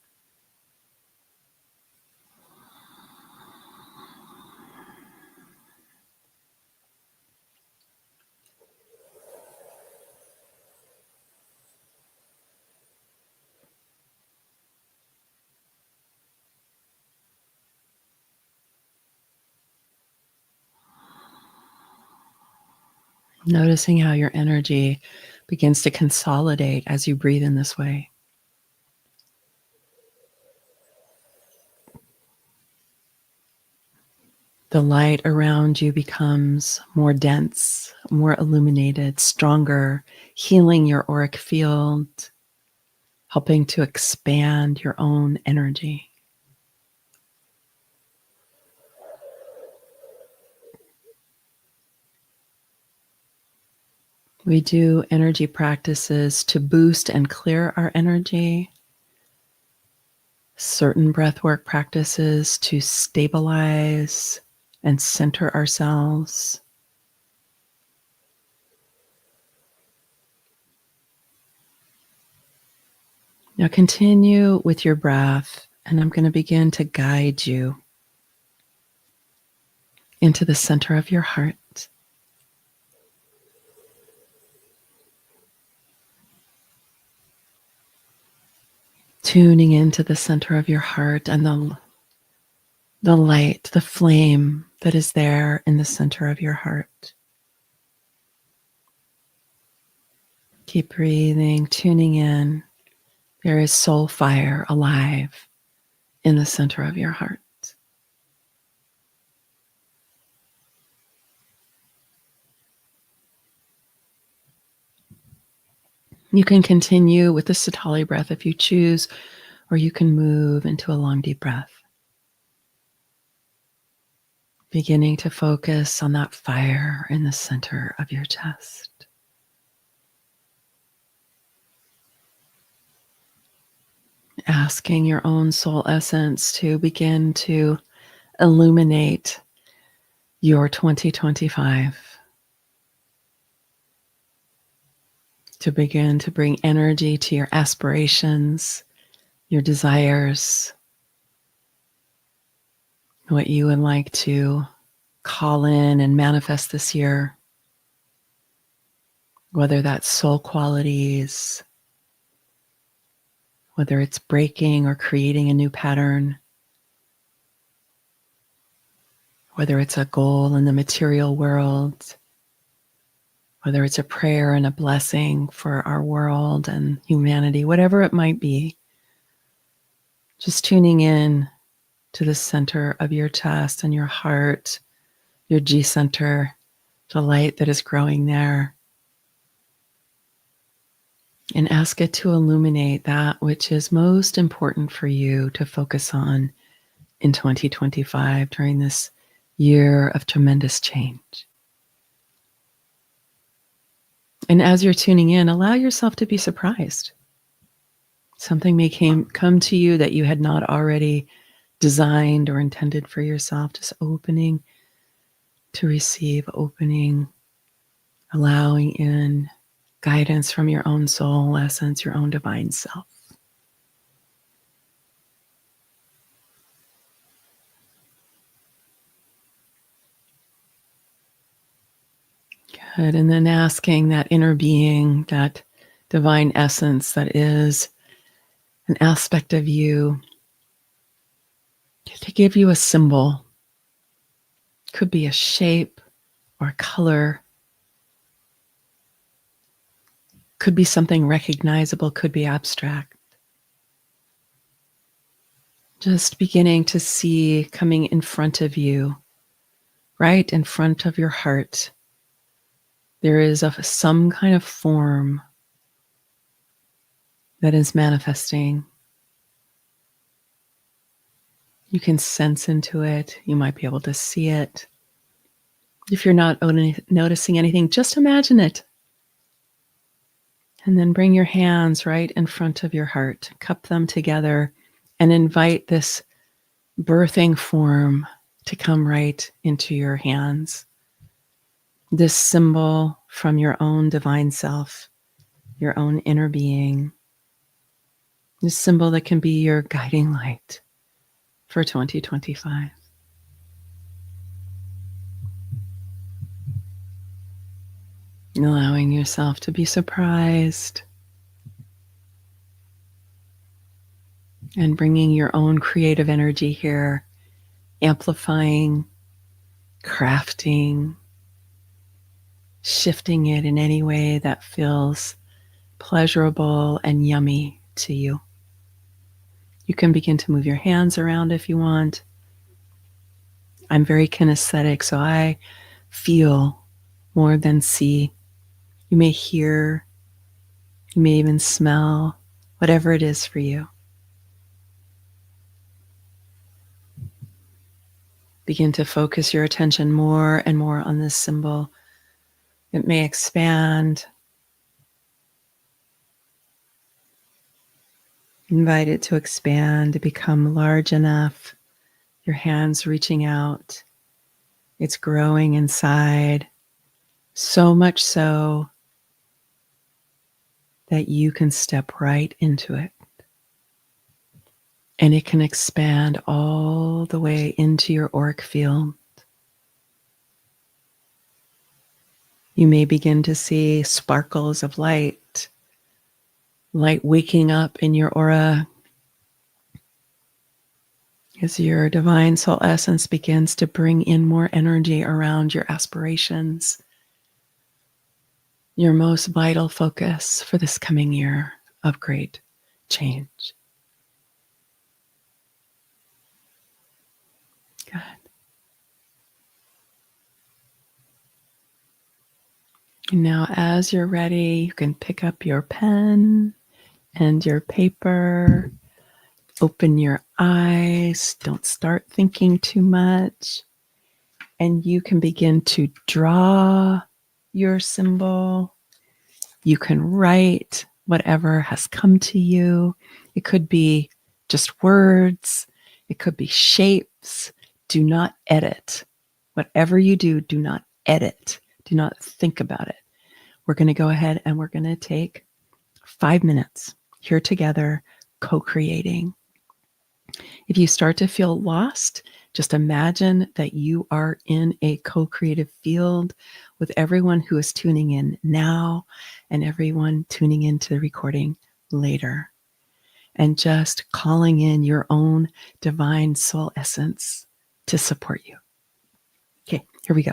S1: Noticing how your energy begins to consolidate as you breathe in this way. The light around you becomes more dense, more illuminated, stronger, healing your auric field, helping to expand your own energy. We do energy practices to boost and clear our energy, certain breathwork practices to stabilize and center ourselves. Now continue with your breath, and I'm going to begin to guide you into the center of your heart. Tuning into the center of your heart and the light, the flame that is there in the center of your heart. Keep breathing, tuning in. There is soul fire alive in the center of your heart. You can continue with the Sitali breath if you choose, or you can move into a long, deep breath. Beginning to focus on that fire in the center of your chest. Asking your own soul essence to begin to illuminate your 2025. To begin to bring energy to your aspirations, your desires, what you would like to call in and manifest this year, whether that's soul qualities, whether it's breaking or creating a new pattern, whether it's a goal in the material world, whether it's a prayer and a blessing for our world and humanity, whatever it might be. Just tuning in to the center of your chest and your heart, your G center, the light that is growing there. And ask it to illuminate that which is most important for you to focus on in 2025 during this year of tremendous change. And as you're tuning in, allow yourself to be surprised. Something may come to you that you had not already designed or intended for yourself. Just opening to receive, opening, allowing in guidance from your own soul essence, your own divine self. Good. And then asking that inner being, that divine essence that is an aspect of you, to give you a symbol. Could be a shape or a color. Could be something recognizable, could be abstract. Just beginning to see coming in front of you right in front of your heart, there is some kind of form that is manifesting. You can sense into it. You might be able to see it. If you're not noticing anything, just imagine it. And then bring your hands right in front of your heart, cup them together, and invite this birthing form to come right into your hands. This symbol from your own divine self, your own inner being. This symbol that can be your guiding light for 2025. Allowing yourself to be surprised and bringing your own creative energy here, amplifying, crafting, shifting it in any way that feels pleasurable and yummy to you. You can begin to move your hands around if you want. I'm very kinesthetic, so I feel more than see. You may hear, you may even smell, whatever it is for you. Begin to focus your attention more and more on this symbol. It may expand. Invite it to expand, to become large enough. Your hands reaching out. It's growing inside, so much so that you can step right into it. And it can expand all the way into your auric field. You may begin to see sparkles of light waking up in your aura as your divine soul essence begins to bring in more energy around your aspirations, your most vital focus for this coming year of great change. Good. And now, as you're ready, you can pick up your pen and your paper. Open your eyes. Don't start thinking too much. And you can begin to draw your symbol. You can write whatever has come to you. It could be just words. It could be shapes. Do not edit. Whatever you do, do not edit. Do not think about it. We're going to go ahead and we're going to take 5 minutes here together, co-creating. If you start to feel lost, just imagine that you are in a co-creative field with everyone who is tuning in now and everyone tuning into the recording later. And just calling in your own divine soul essence to support you. Okay, here we go.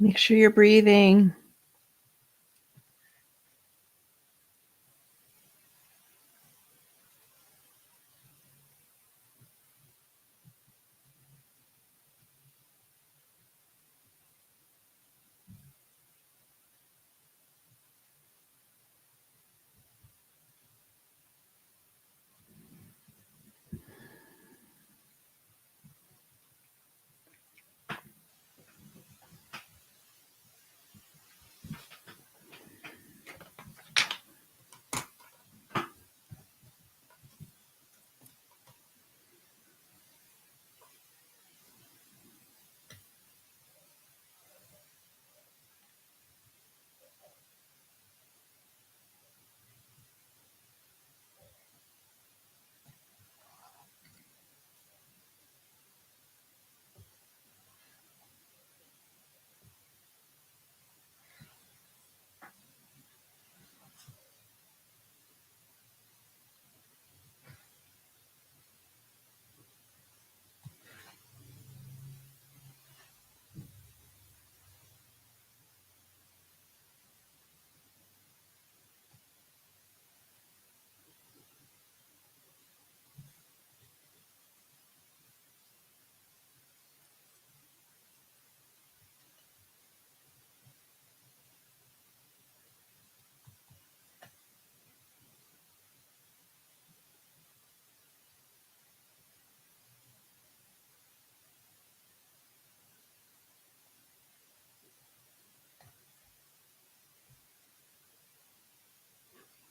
S1: Make sure you're breathing.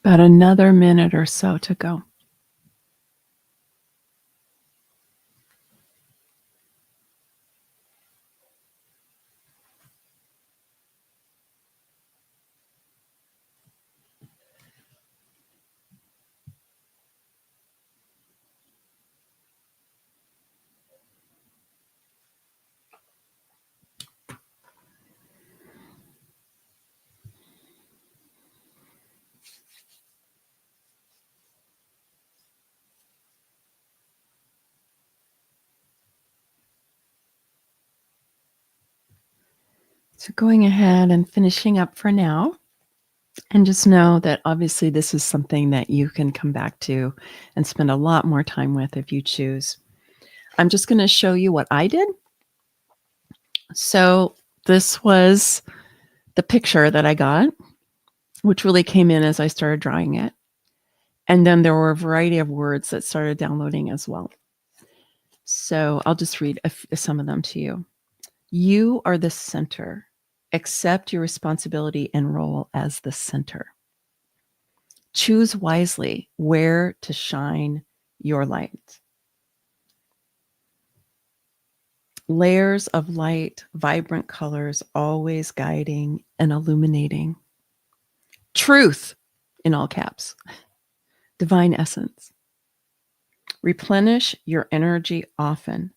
S1: About another minute or so to go. So going ahead and finishing up for now. And just know that obviously this is something that you can come back to and spend a lot more time with if you choose. I'm just going to show you what I did. So this was the picture that I got, which really came in as I started drawing it. And then there were a variety of words that started downloading as well. So I'll just read some of them to you. You are the center. Accept your responsibility and role as the center. Choose wisely where to shine your light. Layers of light, vibrant colors, always guiding and illuminating. Truth, in all caps. Divine essence. Replenish your energy often.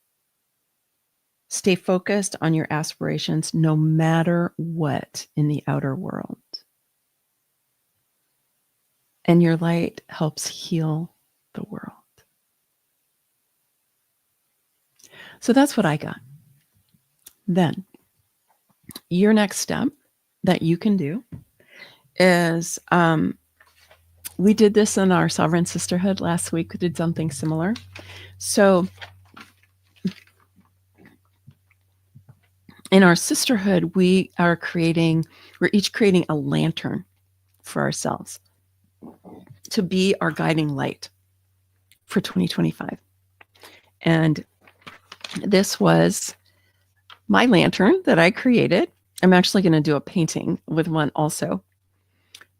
S1: Stay focused on your aspirations no matter what in the outer world. And your light helps heal the world. So that's what I got. Then, your next step that you can do is we did this in our Sovereign Sisterhood last week. We did something similar. So in our sisterhood, we're each creating a lantern for ourselves to be our guiding light for 2025. And this was my lantern that I created. I'm actually going to do a painting with one also.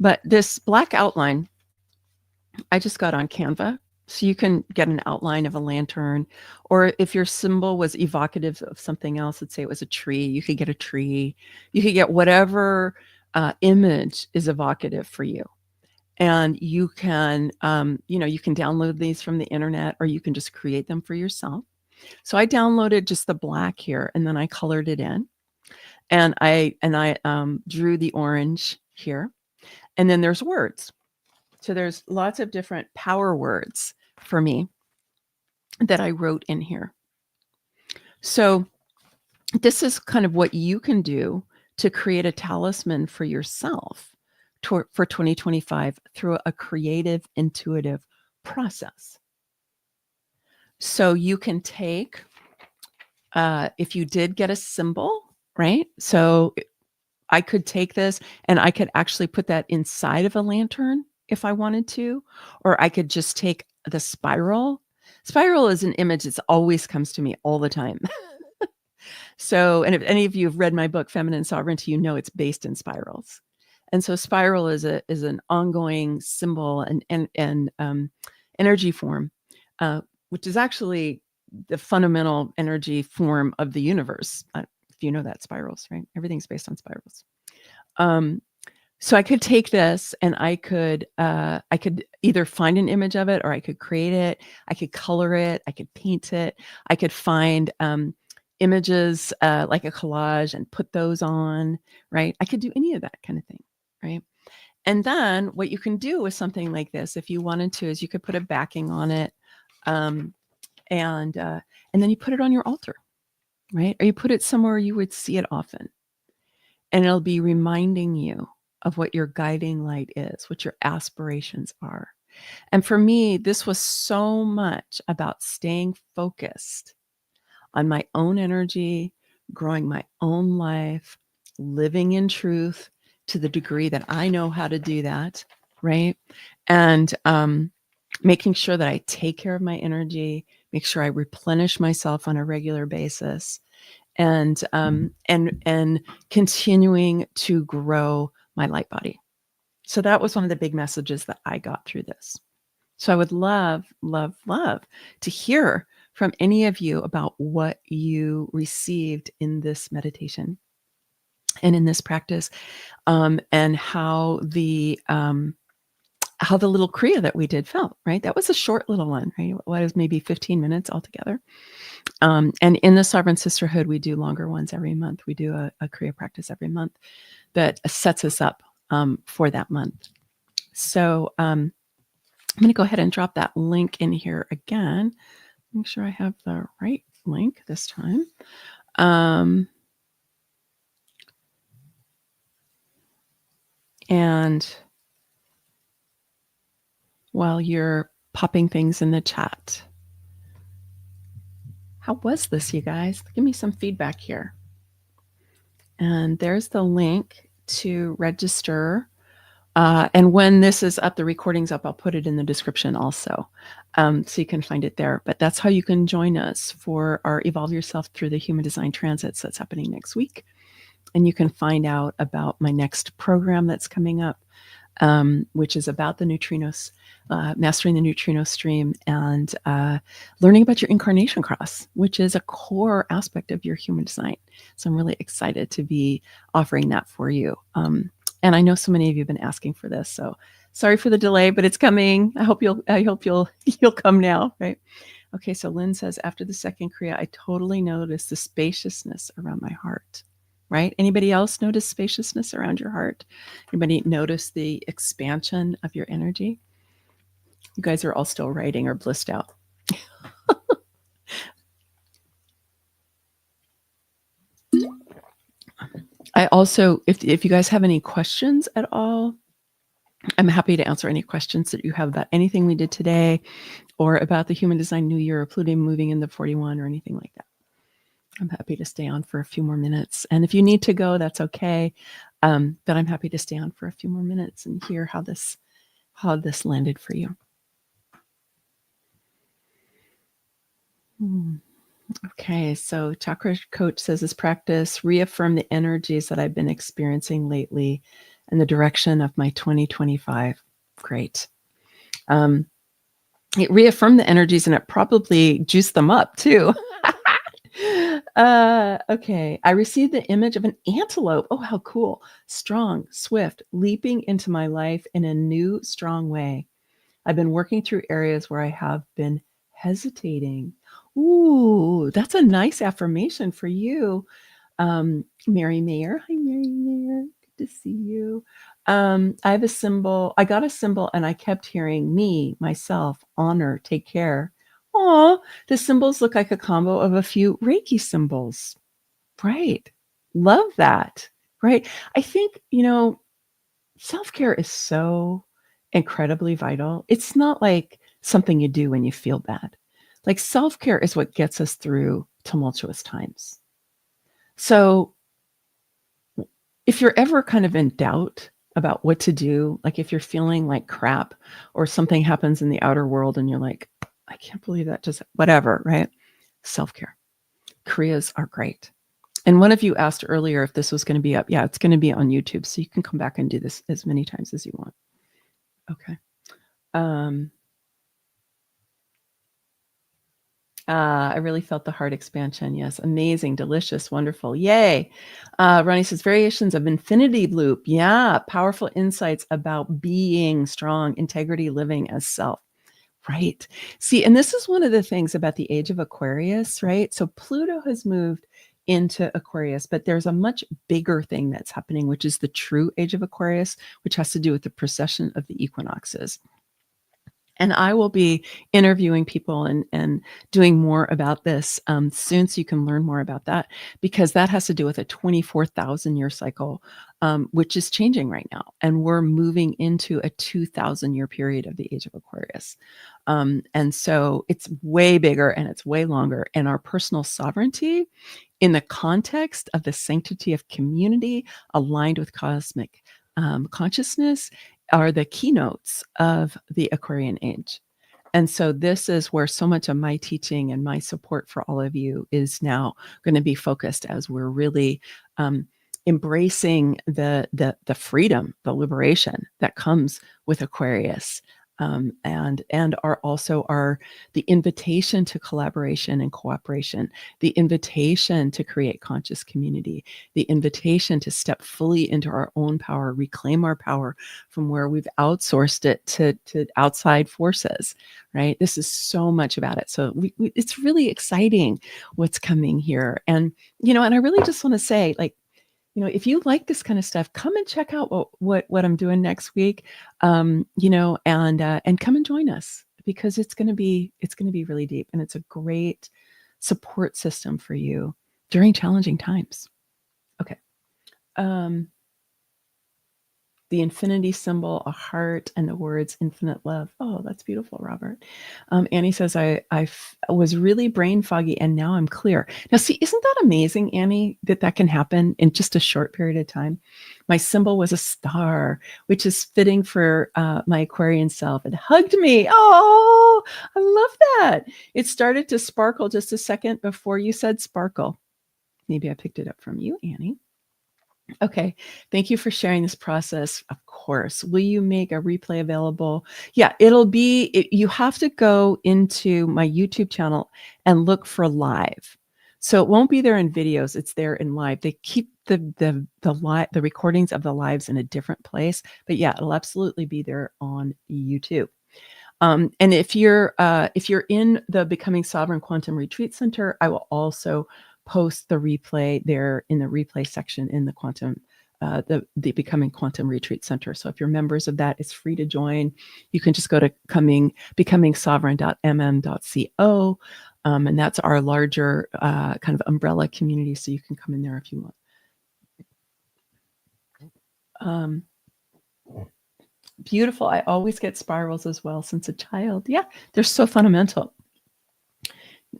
S1: But this black outline, I just got on Canva. So you can get an outline of a lantern, or if your symbol was evocative of something else, let's say it was a tree, you could get a tree. You could get whatever image is evocative for you. And you can, you can download these from the internet, or you can just create them for yourself. So I downloaded just the black here, and then I colored it in, and I drew the orange here, and then there's words. So there's lots of different power words for me that I wrote in here. So this is kind of what you can do to create a talisman for yourself for 2025 through a creative, intuitive process. So you can take, if you did get a symbol, right? So I could take this and I could actually put that inside of a lantern if I wanted to, or I could just take the spiral. Spiral is an image that always comes to me all the time. So, and if any of you have read my book, Feminine Sovereignty, you know it's based in spirals. And so spiral is an ongoing symbol and energy form, which is actually the fundamental energy form of the universe. If you know that, spirals, right? Everything's based on spirals. So I could take this and I could either find an image of it, or I could create it. I could color it. I could paint it. I could find images like a collage and put those on, right? I could do any of that kind of thing, right? And then what you can do with something like this, if you wanted to, is you could put a backing on it, and then you put it on your altar, right? Or you put it somewhere you would see it often, and it'll be reminding you of what your guiding light is, what your aspirations are. And for me, this was so much about staying focused on my own energy, growing my own life, living in truth to the degree that I know how to do that, right? And making sure that I take care of my energy, make sure I replenish myself on a regular basis, and continuing to grow my light body. So that was one of the big messages that I got through this. So I would love, love, love to hear from any of you about what you received in this meditation and in this practice, and how the little Kriya that we did felt, right? That was a short little one, right? What is maybe 15 minutes altogether. And in the Sovereign Sisterhood, we do longer ones every month. We do a Kriya practice every month that sets us up for that month. So I'm going to go ahead and drop that link in here again. Make sure I have the right link this time. And while you're popping things in the chat, how was this, you guys? Give me some feedback here. And there's the link to register. And when this is up, the recording's up, I'll put it in the description also, so you can find it there. But that's how you can join us for our Evolve Yourself Through the Human Design Transits that's happening next week. And you can find out about my next program that's coming up, which is about the neutrinos, mastering the neutrino stream, and learning about your incarnation cross, which is a core aspect of your human design. So I'm really excited to be offering that for you. And I know so many of you have been asking for this, so sorry for the delay, but it's coming. I hope you'll you'll come now, right? Okay, so Lynn says, after the second Kriya, I totally noticed the spaciousness around my heart. Right? Anybody else notice spaciousness around your heart? Anybody notice the expansion of your energy? You guys are all still writing or blissed out. I also, if you guys have any questions at all, I'm happy to answer any questions that you have about anything we did today, or about the Human Design New Year, or Pluto moving into 41, or anything like that. I'm happy to stay on for a few more minutes. And if you need to go, that's okay. But I'm happy to stay on for a few more minutes and hear how this landed for you. Okay, so Chakra Coach says, this practice reaffirm the energies that I've been experiencing lately and the direction of my 2025. Great. It reaffirmed the energies, and it probably juiced them up too. Okay. I received the image of an antelope. Oh, how cool. Strong, swift, leaping into my life in a new, strong way. I've been working through areas where I have been hesitating. Ooh, that's a nice affirmation for you. Mary Mayer. Hi, Mary Mayer. Good to see you. I have a symbol. I got a symbol and I kept hearing me, myself, honor, take care. Oh, the symbols look like a combo of a few Reiki symbols. Right. Love that. right? I think, self-care is so incredibly vital. It's not like something you do when you feel bad. Like self-care is what gets us through tumultuous times. So if you're ever kind of in doubt about what to do, like if you're feeling like crap or something happens in the outer world and you're like, I can't believe that just whatever, right? Self-care. Kriyas are great. And one of you asked earlier if this was going to be up. Yeah, it's going to be on YouTube. So you can come back and do this as many times as you want. Okay. I really felt the heart expansion. Yes. Amazing, delicious, wonderful. Yay. Ronnie says variations of infinity loop. Yeah. Powerful insights about being strong, integrity, living as self. Right. See, and this is one of the things about the age of Aquarius, right? So Pluto has moved into Aquarius, but there's a much bigger thing that's happening, which is the true age of Aquarius, which has to do with the precession of the equinoxes. And I will be interviewing people and doing more about this soon, so you can learn more about that, because that has to do with a 24,000 year cycle, which is changing right now. And we're moving into a 2,000 year period of the age of Aquarius. And so it's way bigger and it's way longer. And our personal sovereignty in the context of the sanctity of community aligned with cosmic consciousness are the keynotes of the Aquarian age. And so this is where so much of my teaching and my support for all of you is now going to be focused as we're really embracing the freedom, the liberation that comes with Aquarius. And are also the invitation to collaboration and cooperation, the invitation to create conscious community, the invitation to step fully into our own power, reclaim our power from where we've outsourced it to outside forces, right? This is so much about it. So it's really exciting what's coming here. And, and I really just want to say, like, if you like this kind of stuff, come and check out what I'm doing next week, and come and join us, because it's going to be really deep, and it's a great support system for you during challenging times. Okay. The infinity symbol, a heart, and the words infinite love. Oh, that's beautiful, Robert. Annie says, I was really brain foggy and now I'm clear. Now, see, isn't that amazing, Annie, that can happen in just a short period of time? My symbol was a star, which is fitting for my Aquarian self. It hugged me. Oh, I love that. It started to sparkle just a second before you said sparkle. Maybe I picked it up from you, Annie. Okay. Thank you for sharing this process. Of course. Will you make a replay available? Yeah, you have to go into my YouTube channel and look for live. So it won't be there in videos. It's there in live. They keep the recordings of the lives in a different place, but yeah, it'll absolutely be there on YouTube. And if you're in the Becoming Sovereign Quantum Retreat Center, I will also post the replay there in the replay section in the quantum, the Becoming Quantum Retreat Center. So if you're members of that, it's free to join. You can just go to becomingsovereign.mm.co, and that's our larger kind of umbrella community. So you can come in there if you want. Beautiful. I always get spirals as well since a child. Yeah, they're so fundamental.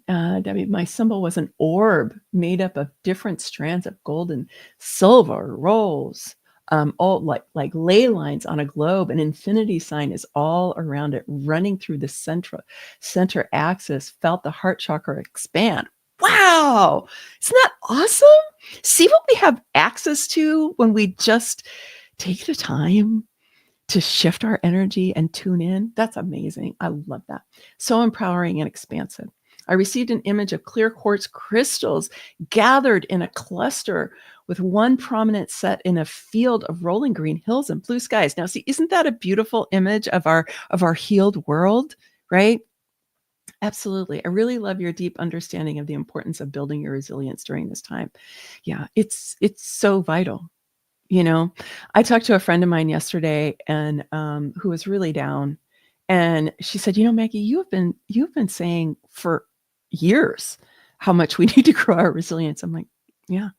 S1: Debbie, my symbol was an orb made up of different strands of gold and silver rolls, all like ley lines on a globe. An infinity sign is all around it, running through the center axis. Felt the heart chakra expand. Wow, isn't that awesome? See what we have access to when we just take the time to shift our energy and tune in. That's amazing. I love that. So empowering and expansive. I received an image of clear quartz crystals gathered in a cluster with one prominent set in a field of rolling green hills and blue skies. Now, see, isn't that a beautiful image of our healed world, right? Absolutely. I really love your deep understanding of the importance of building your resilience during this time. Yeah, it's so vital. I talked to a friend of mine yesterday and who was really down, and she said, Maggie, you've been saying for years how much we need to grow our resilience. I'm like, yeah.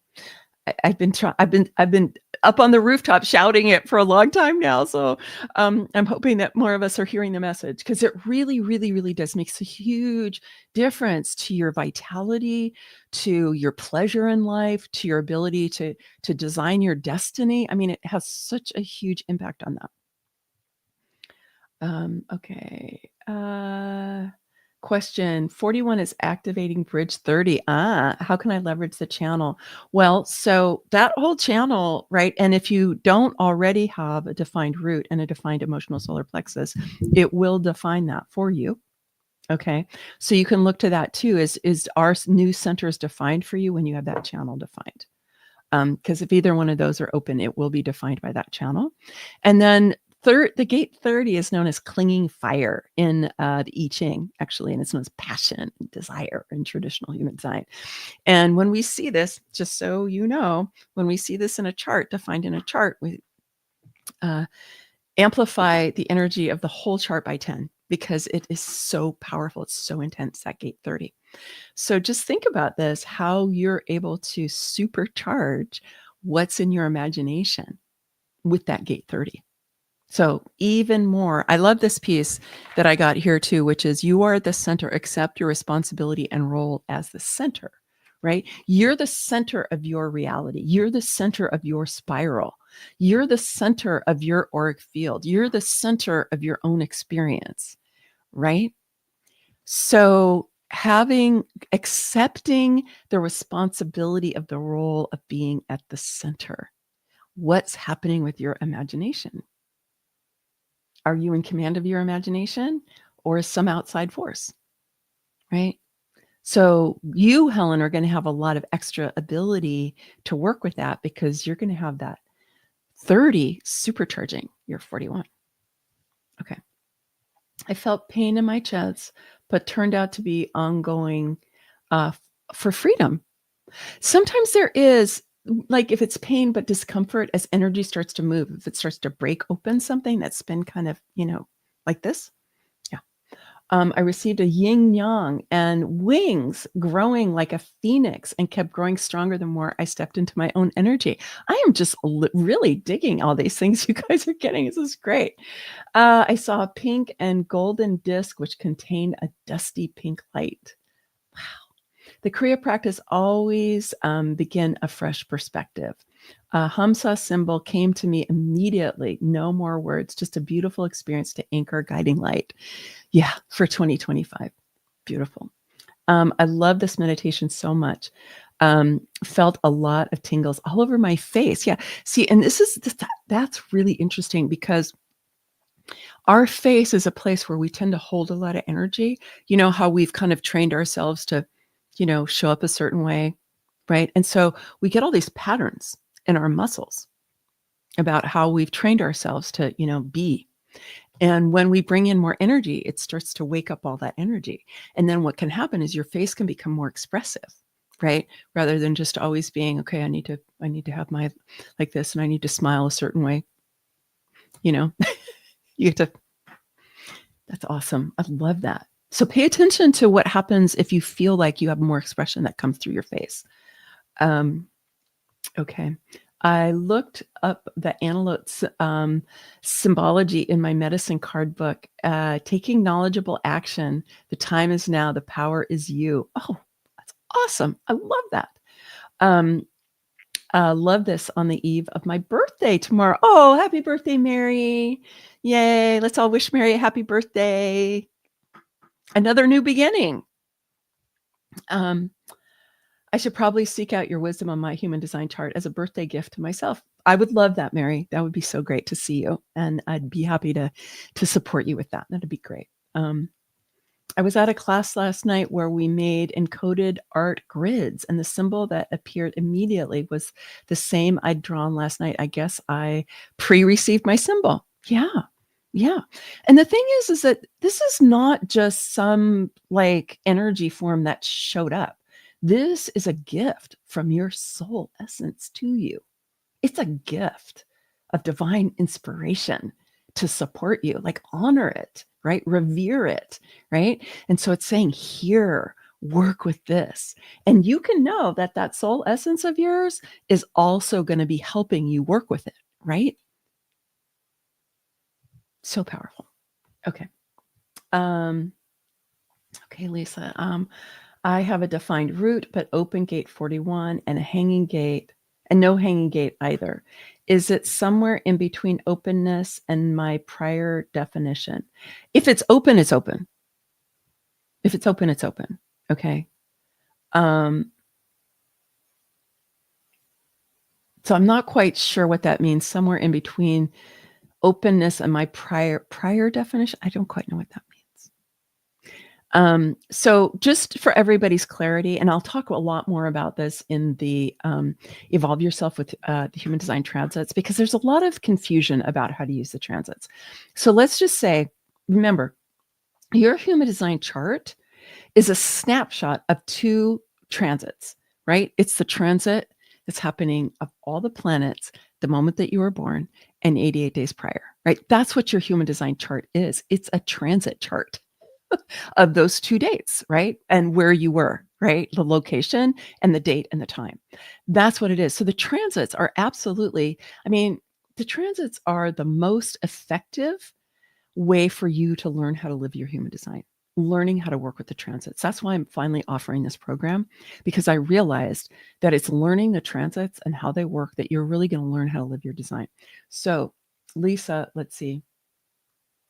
S1: I've been up on the rooftop shouting it for a long time now. So I'm hoping that more of us are hearing the message, because it really, really, really does makes a huge difference to your vitality, to your pleasure in life, to your ability to design your destiny. I mean, it has such a huge impact on that. Okay. Question 41 is activating bridge 30. How can I leverage the channel? Well, so that whole channel, right? And if you don't already have a defined root and a defined emotional solar plexus, it will define that for you. Okay. So you can look to that too. Is our new centers defined for you when you have that channel defined? Because if either one of those are open, it will be defined by that channel. And then the gate 30 is known as clinging fire in the I Ching, actually, and it's known as passion, desire in traditional human design. And when we see this, just so you know, when we see this in a chart, defined in a chart, we amplify the energy of the whole chart by 10, because it is so powerful. It's so intense, that gate 30. So just think about this, how you're able to supercharge what's in your imagination with that gate 30. So even more, I love this piece that I got here too, which is you are at the center, accept your responsibility and role as the center, right? You're the center of your reality. You're the center of your spiral. You're the center of your auric field. You're the center of your own experience, right? So accepting the responsibility of the role of being at the center. What's happening with your imagination? Are you in command of your imagination, or is some outside force, right? So you, Helen, are going to have a lot of extra ability to work with that, because you're going to have that 30 supercharging your 41. Okay. I felt pain in my chest, but turned out to be ongoing for freedom. Sometimes there is, like, if it's pain but discomfort as energy starts to move, if it starts to break open something that's been kind of, like this. Yeah. I received a yin yang and wings growing like a phoenix, and kept growing stronger the more I stepped into my own energy. I am just really digging all these things you guys are getting. This is great. I saw a pink and golden disc which contained a dusty pink light. Wow. The Kriya practice always begin a fresh perspective. A Hamsa symbol came to me immediately. No more words, just a beautiful experience to anchor guiding light. Yeah, for 2025. Beautiful. I love this meditation so much. Felt a lot of tingles all over my face. Yeah. See, and that's really interesting, because our face is a place where we tend to hold a lot of energy. You know how we've kind of trained ourselves to, show up a certain way, right? And so we get all these patterns in our muscles about how we've trained ourselves to, be. And when we bring in more energy, it starts to wake up all that energy. And then what can happen is your face can become more expressive, right? Rather than just always being, okay, I need to have my like this, and I need to smile a certain way. You get to, that's awesome. I love that. So pay attention to what happens if you feel like you have more expression that comes through your face. Okay. I looked up the antelope symbology in my medicine card book. Taking knowledgeable action. The time is now. The power is you. Oh, that's awesome. I love that. Love this on the eve of my birthday tomorrow. Oh, happy birthday, Mary. Yay. Let's all wish Mary a happy birthday. Another new beginning. I should probably seek out your wisdom on my human design chart as a birthday gift to myself. I would love that, Mary. That would be so great to see you. And I'd be happy to support you with that. That'd be great. I was at a class last night where we made encoded art grids, and the symbol that appeared immediately was the same I'd drawn last night. I guess I pre-received my symbol. Yeah. Yeah. And the thing is that this is not just some like energy form that showed up. This is a gift from your soul essence to you. It's a gift of divine inspiration to support you, like honor it, right? Revere it, right? And so it's saying, here, work with this. And you can know that that soul essence of yours is also going to be helping you work with it, right? So powerful. Okay. Okay, Lisa. I have a defined route, but open gate 41 and a hanging gate, and no hanging gate either. Is it somewhere in between openness and my prior definition? If it's open, it's open. If it's open, it's open. Okay. So I'm not quite sure what that means. Somewhere in between openness and my prior definition. I don't quite know what that means. So just for everybody's clarity, and I'll talk a lot more about this in the Evolve Yourself with the Human Design Transits, because there's a lot of confusion about how to use the transits. So let's just say, remember, your Human Design chart is a snapshot of 2 transits, right? It's the transit that's happening of all the planets the moment that you were born and 88 days prior, right? That's what your Human Design chart is. It's a transit chart of those 2 dates, right? And where you were, right? The location and the date and the time. That's what it is. So the transits are absolutely, I mean, the transits are the most effective way for you to learn how to live your human design, learning how to work with the transits. That's why I'm finally offering this program, because I realized that it's learning the transits and how they work that you're really going to learn how to live your design. So, Lisa, let's see.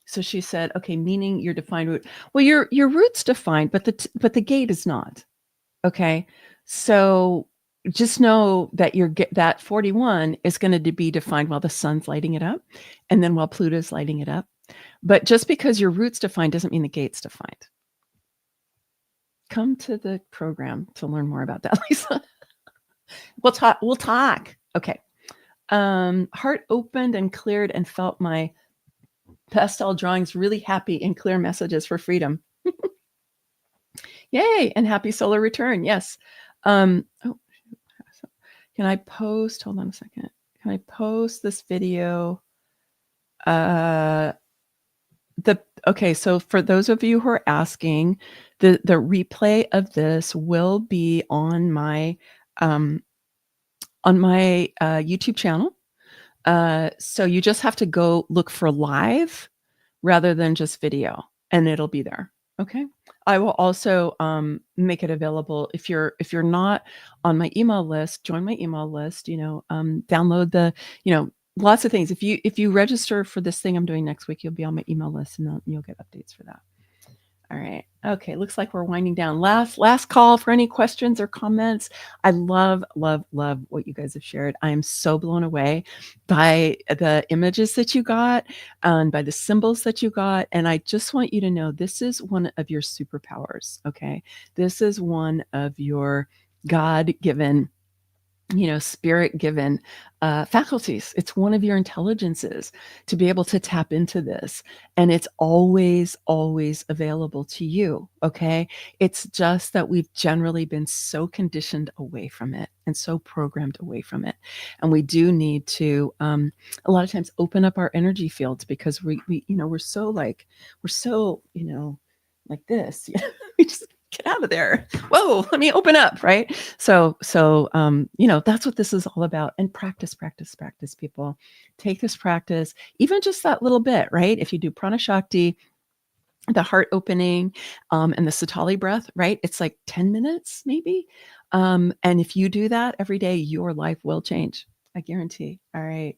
S1: So she said, okay, meaning your defined root. Well, your root's defined, but the gate is not. Okay. So just know that that 41 is going to be defined while the sun's lighting it up and then while Pluto's lighting it up. But just because your root's defined doesn't mean the gate's defined. Come to the program to learn more about that, Lisa. We'll talk. Okay. Heart opened and cleared and felt my pastel drawings, really happy and clear messages for freedom. Yay. And happy solar return. Yes. Can I post? Hold on a second. Can I post this video? Okay. So for those of you who are asking, the replay of this will be on my YouTube channel. So you just have to go look for live rather than just video, and it'll be there. Okay. I will also make it available if you're not on my email list. Join my email list. Download the lots of things. If you register for this thing I'm doing next week, you'll be on my email list, and you'll get updates for that. All right. Okay. Looks like we're winding down. Last call for any questions or comments. I love what you guys have shared. I am so blown away by the images that you got and by the symbols that you got. And I just want you to know this is one of your superpowers. Okay. This is one of your God-given, spirit-given faculties. It's one of your intelligences to be able to tap into this. And it's always available to you, okay? It's just that we've generally been so conditioned away from it and so programmed away from it. And we do need to, a lot of times, open up our energy fields, because we're so like this. We just get out of there. Whoa, let me open up, right? So that's what this is all about. And practice, people. Take this practice, even just that little bit, right? If you do Prana Shakti, the heart opening, and the Satali breath, right? It's like 10 minutes, maybe. And if you do that every day, your life will change. I guarantee. All right.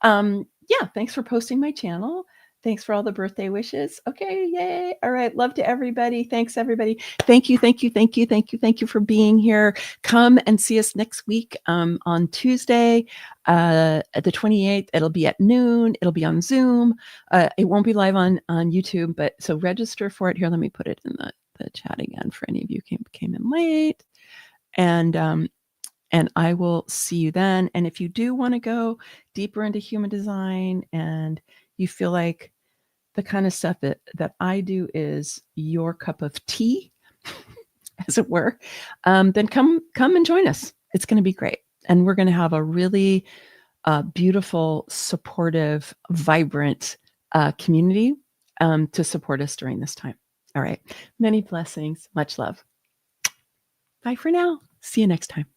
S1: Yeah, thanks for posting my channel. Thanks for all the birthday wishes. Okay, yay. All right. Love to everybody. Thanks, everybody. Thank you for being here. Come and see us next week on Tuesday, the 28th. It'll be at noon. It'll be on Zoom. It won't be live on YouTube, but so register for it. Here, let me put it in the chat again for any of you came in late. And I will see you then. And if you do want to go deeper into human design and you feel like the kind of stuff that I do is your cup of tea, as it were, then come and join us. It's going to be great. And we're going to have a really beautiful, supportive, vibrant community to support us during this time. All right. Many blessings. Much love. Bye for now. See you next time.